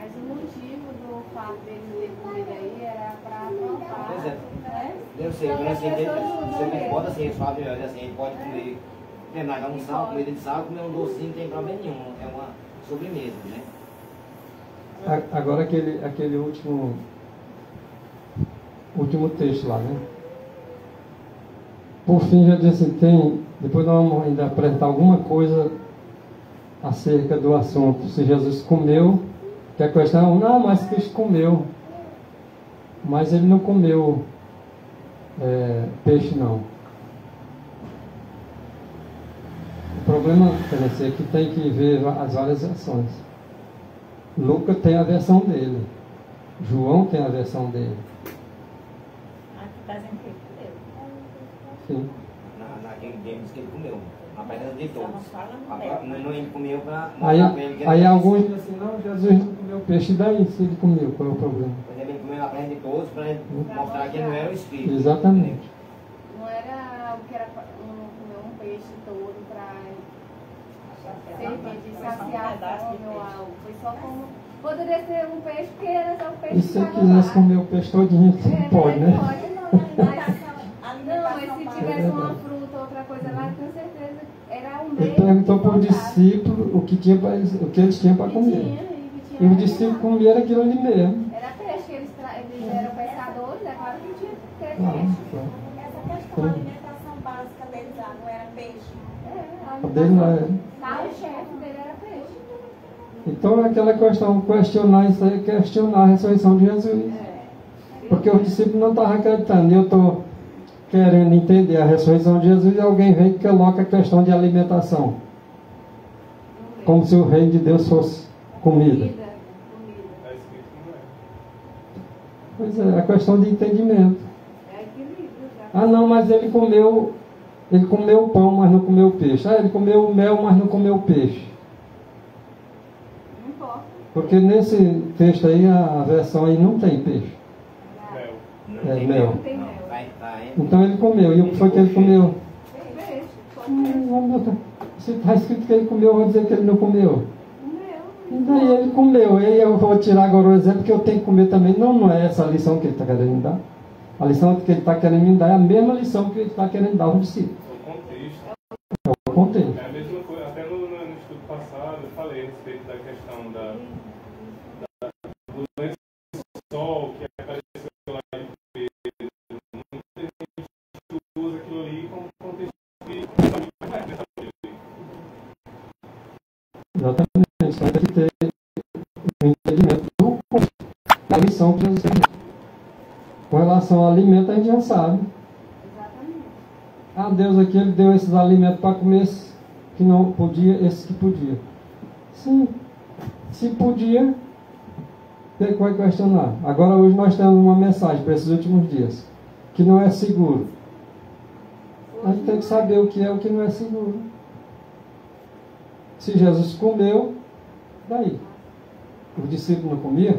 Mas o motivo do fato dele ter comido aí era para aprontar, Pois é. né? Eu sei, Então, mas as assim, pessoas usam ele mesmo. pode assim, eles falam melhor, assim, ele pode comer, terminar de almoçar, comida de sal, comer um docinho, não tem problema nenhum, é uma sobremesa, né? Agora aquele último texto lá, né? Por fim, já disse assim, depois nós vamos ainda apresentar alguma coisa acerca do assunto. Se Jesus comeu, que a questão, não, mas Cristo comeu. Mas ele não comeu peixe, não. O problema, é que tem que ver as várias versões. Lucas tem a versão dele. João tem a versão dele. Aqui está dizendo que ele comeu. Sim. Naquele dia diz que ele comeu, a presença de Estamos todos. falando Não, ele comeu para Aí, mostrar para ele que ele aí era alguns dizem assim, não, Jesus não comeu peixe, e daí se ele comeu, qual é o problema? Mas ele comeu na presença de todos para ele mostrar que ele não era o Espírito. Exatamente. Não era o que era comer um peixe todo para servir de saciar a fome ou algo. Foi só como. Poderia ser um peixe, porque era só um peixe E que se ele estava quisesse lá. comer o peixe todinho, pode, né? Não, mas se tivesse uma fruta, outra coisa lá, com certeza era um meio. Ele perguntou para o que discípulo o que eles tinham para comer. E o discípulo comia aquilo ali mesmo. Era peixe, eles eram pescadores, é claro que tinha que ter Ah, peixe. Essa questão da alimentação básica deles lá não era peixe. É, A dele não é. o chefe dele era peixe. Então é aquela questão, questionar isso aí, questionar a ressurreição de Jesus. Porque os discípulos não estavam acreditando. E eu estou querendo entender a ressurreição de Jesus e alguém vem e coloca a questão de alimentação. Como se o reino de Deus fosse comida. Está escrito que não é. Pois é, a questão de entendimento. É equilíbrio, já. Ah não, mas ele comeu pão, mas não comeu peixe. Ah, ele comeu mel, mas não comeu peixe. Não importa. Porque nesse texto aí, a versão aí não tem peixe. Mel. Não É, tem mel. Não tem mel. Tá, hein? Então ele comeu. E o que foi que ele comeu? Peixe. Só peixe. Se está escrito que ele comeu, eu vou dizer que ele não comeu. Mel. E daí ele comeu. E aí eu vou tirar agora o exemplo que eu tenho que comer também. Não é essa a lição que ele está querendo me dar. A lição que ele está querendo me dar é a mesma lição que ele está querendo dar ao discípulo. O contexto. É o contexto. É a mesma coisa, até no estudo passado eu falei a respeito da questão do lençol que apareceu lá em Pedro. Muita gente usa aquilo ali como contexto bíblico. Exatamente. Então tem que ter o entendimento do contexto. A lição que Jesus tem. Com relação ao alimento, a gente já sabe. Exatamente. Ah, Deus aqui, Ele deu esses alimentos para comer esses que não podia, esses que podia. Sim, se podia, tem que vai questionar. Agora hoje nós temos uma mensagem para esses últimos dias, que não é seguro. A gente tem que saber o que é o que não é seguro. Se Jesus comeu, daí? Os discípulos não comiam?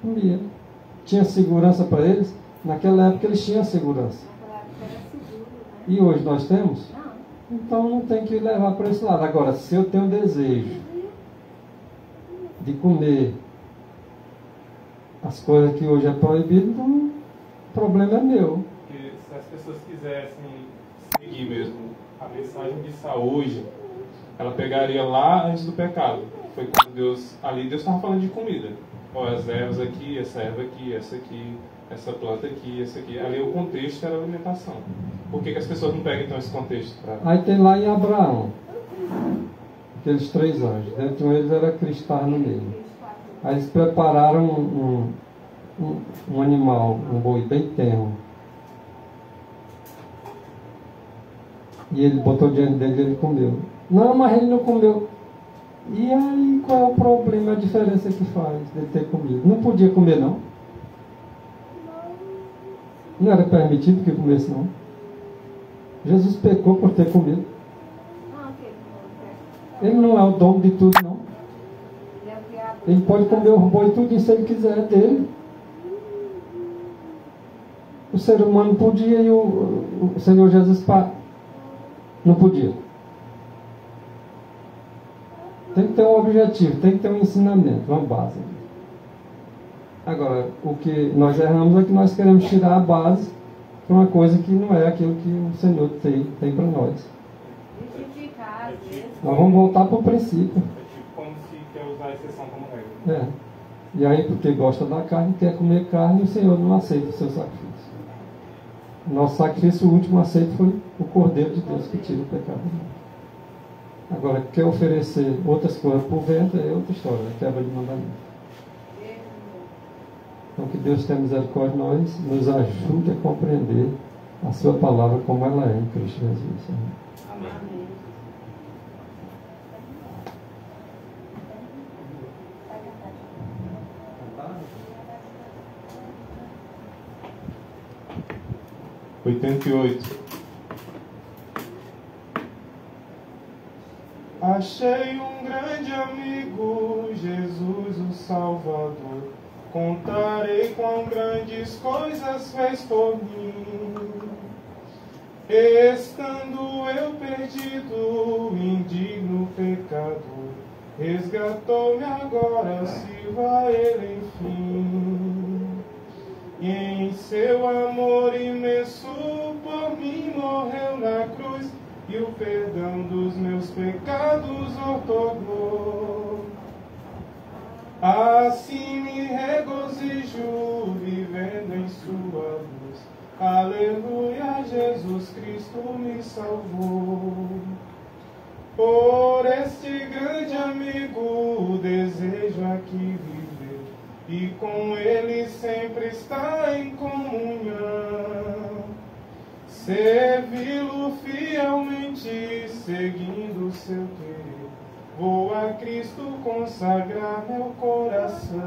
Comia. Tinha segurança para eles? Naquela época eles tinham segurança. Naquela época era seguro, né? E hoje nós temos? Não. Então não tem que levar para esse lado. Agora, se eu tenho desejo de comer as coisas que hoje é proibido, então o problema é meu. Porque se as pessoas quisessem seguir mesmo a mensagem de saúde, ela pegaria lá antes do pecado. Foi quando Deus estava falando de comida. Olha, as ervas aqui, essa erva aqui, essa planta aqui, essa aqui. Ali o contexto era alimentação. Por que as pessoas não pegam então esse contexto? Aí tem lá em Abraão, aqueles 3 anjos. Dentro de eles era Cristo que estava no meio. Aí eles prepararam um animal, um boi bem tenro. E ele botou diante dele e ele comeu. Não, mas ele não comeu. E aí qual é o problema, a diferença que faz dele ter comido? Não podia comer não? Não era permitido que comesse não? Jesus pecou por ter comido. Não, que ele não Ele não é o dono de tudo não. Ele é o criador Ele pode comer o boi tudo se ele quiser dele. O ser humano podia e o Senhor Jesus não podia. Tem que ter um objetivo, tem que ter um ensinamento, uma base. Agora, o que nós erramos é que nós queremos tirar a base para uma coisa que não é aquilo que o Senhor tem para nós. Justificar, às vezes. Nós vamos voltar para o princípio. É tipo como se quer usar a exceção como regra. E aí, porque gosta da carne, quer comer carne, o Senhor não aceita o seu sacrifício. Nosso sacrifício último aceito foi o Cordeiro de Deus que tira o pecado do mundo. Agora, quer oferecer outras coisas por vento é outra história, é quebra de mandamento. Então, que Deus tenha misericórdia de nós, nos ajude a compreender a sua palavra como ela é em Cristo Jesus. Amém. Amém. 88. Achei um grande amigo, Jesus o Salvador. Contarei quão grandes coisas fez por mim. Estando eu perdido, indigno pecador, resgatou-me agora, sirva a Ele enfim. E em seu amor imenso por mim morreu na cruz, e o perdão dos meus pecados outorgou. Assim me regozijo, vivendo em sua luz. Aleluia, Jesus Cristo me salvou. Por este grande amigo desejo aqui viver, e com ele sempre estar em comunhão. Servi-lo fielmente, seguindo o seu querer. Vou a Cristo consagrar meu coração.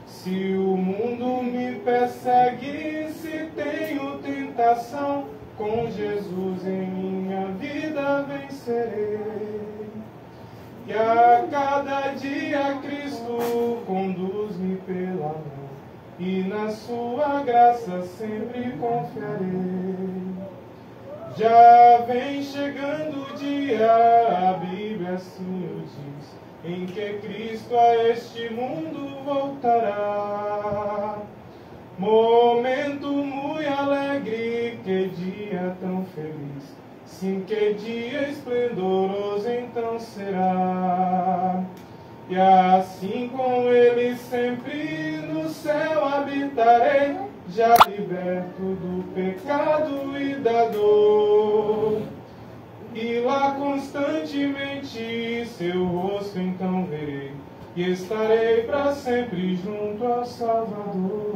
Se o mundo me persegue, se tenho tentação, com Jesus em minha vida vencerei. E a cada dia Cristo conduz-me pela mão, e na sua graça sempre confiarei. Já vem chegando o dia, a Bíblia assim o diz, em que Cristo a este mundo voltará. Momento muito alegre, que dia tão feliz, sim, que dia esplendoroso então será. E assim com ele sempre no céu habitarei, já liberto do pecado e da dor. E lá constantemente seu rosto então verei, e estarei para sempre junto ao Salvador.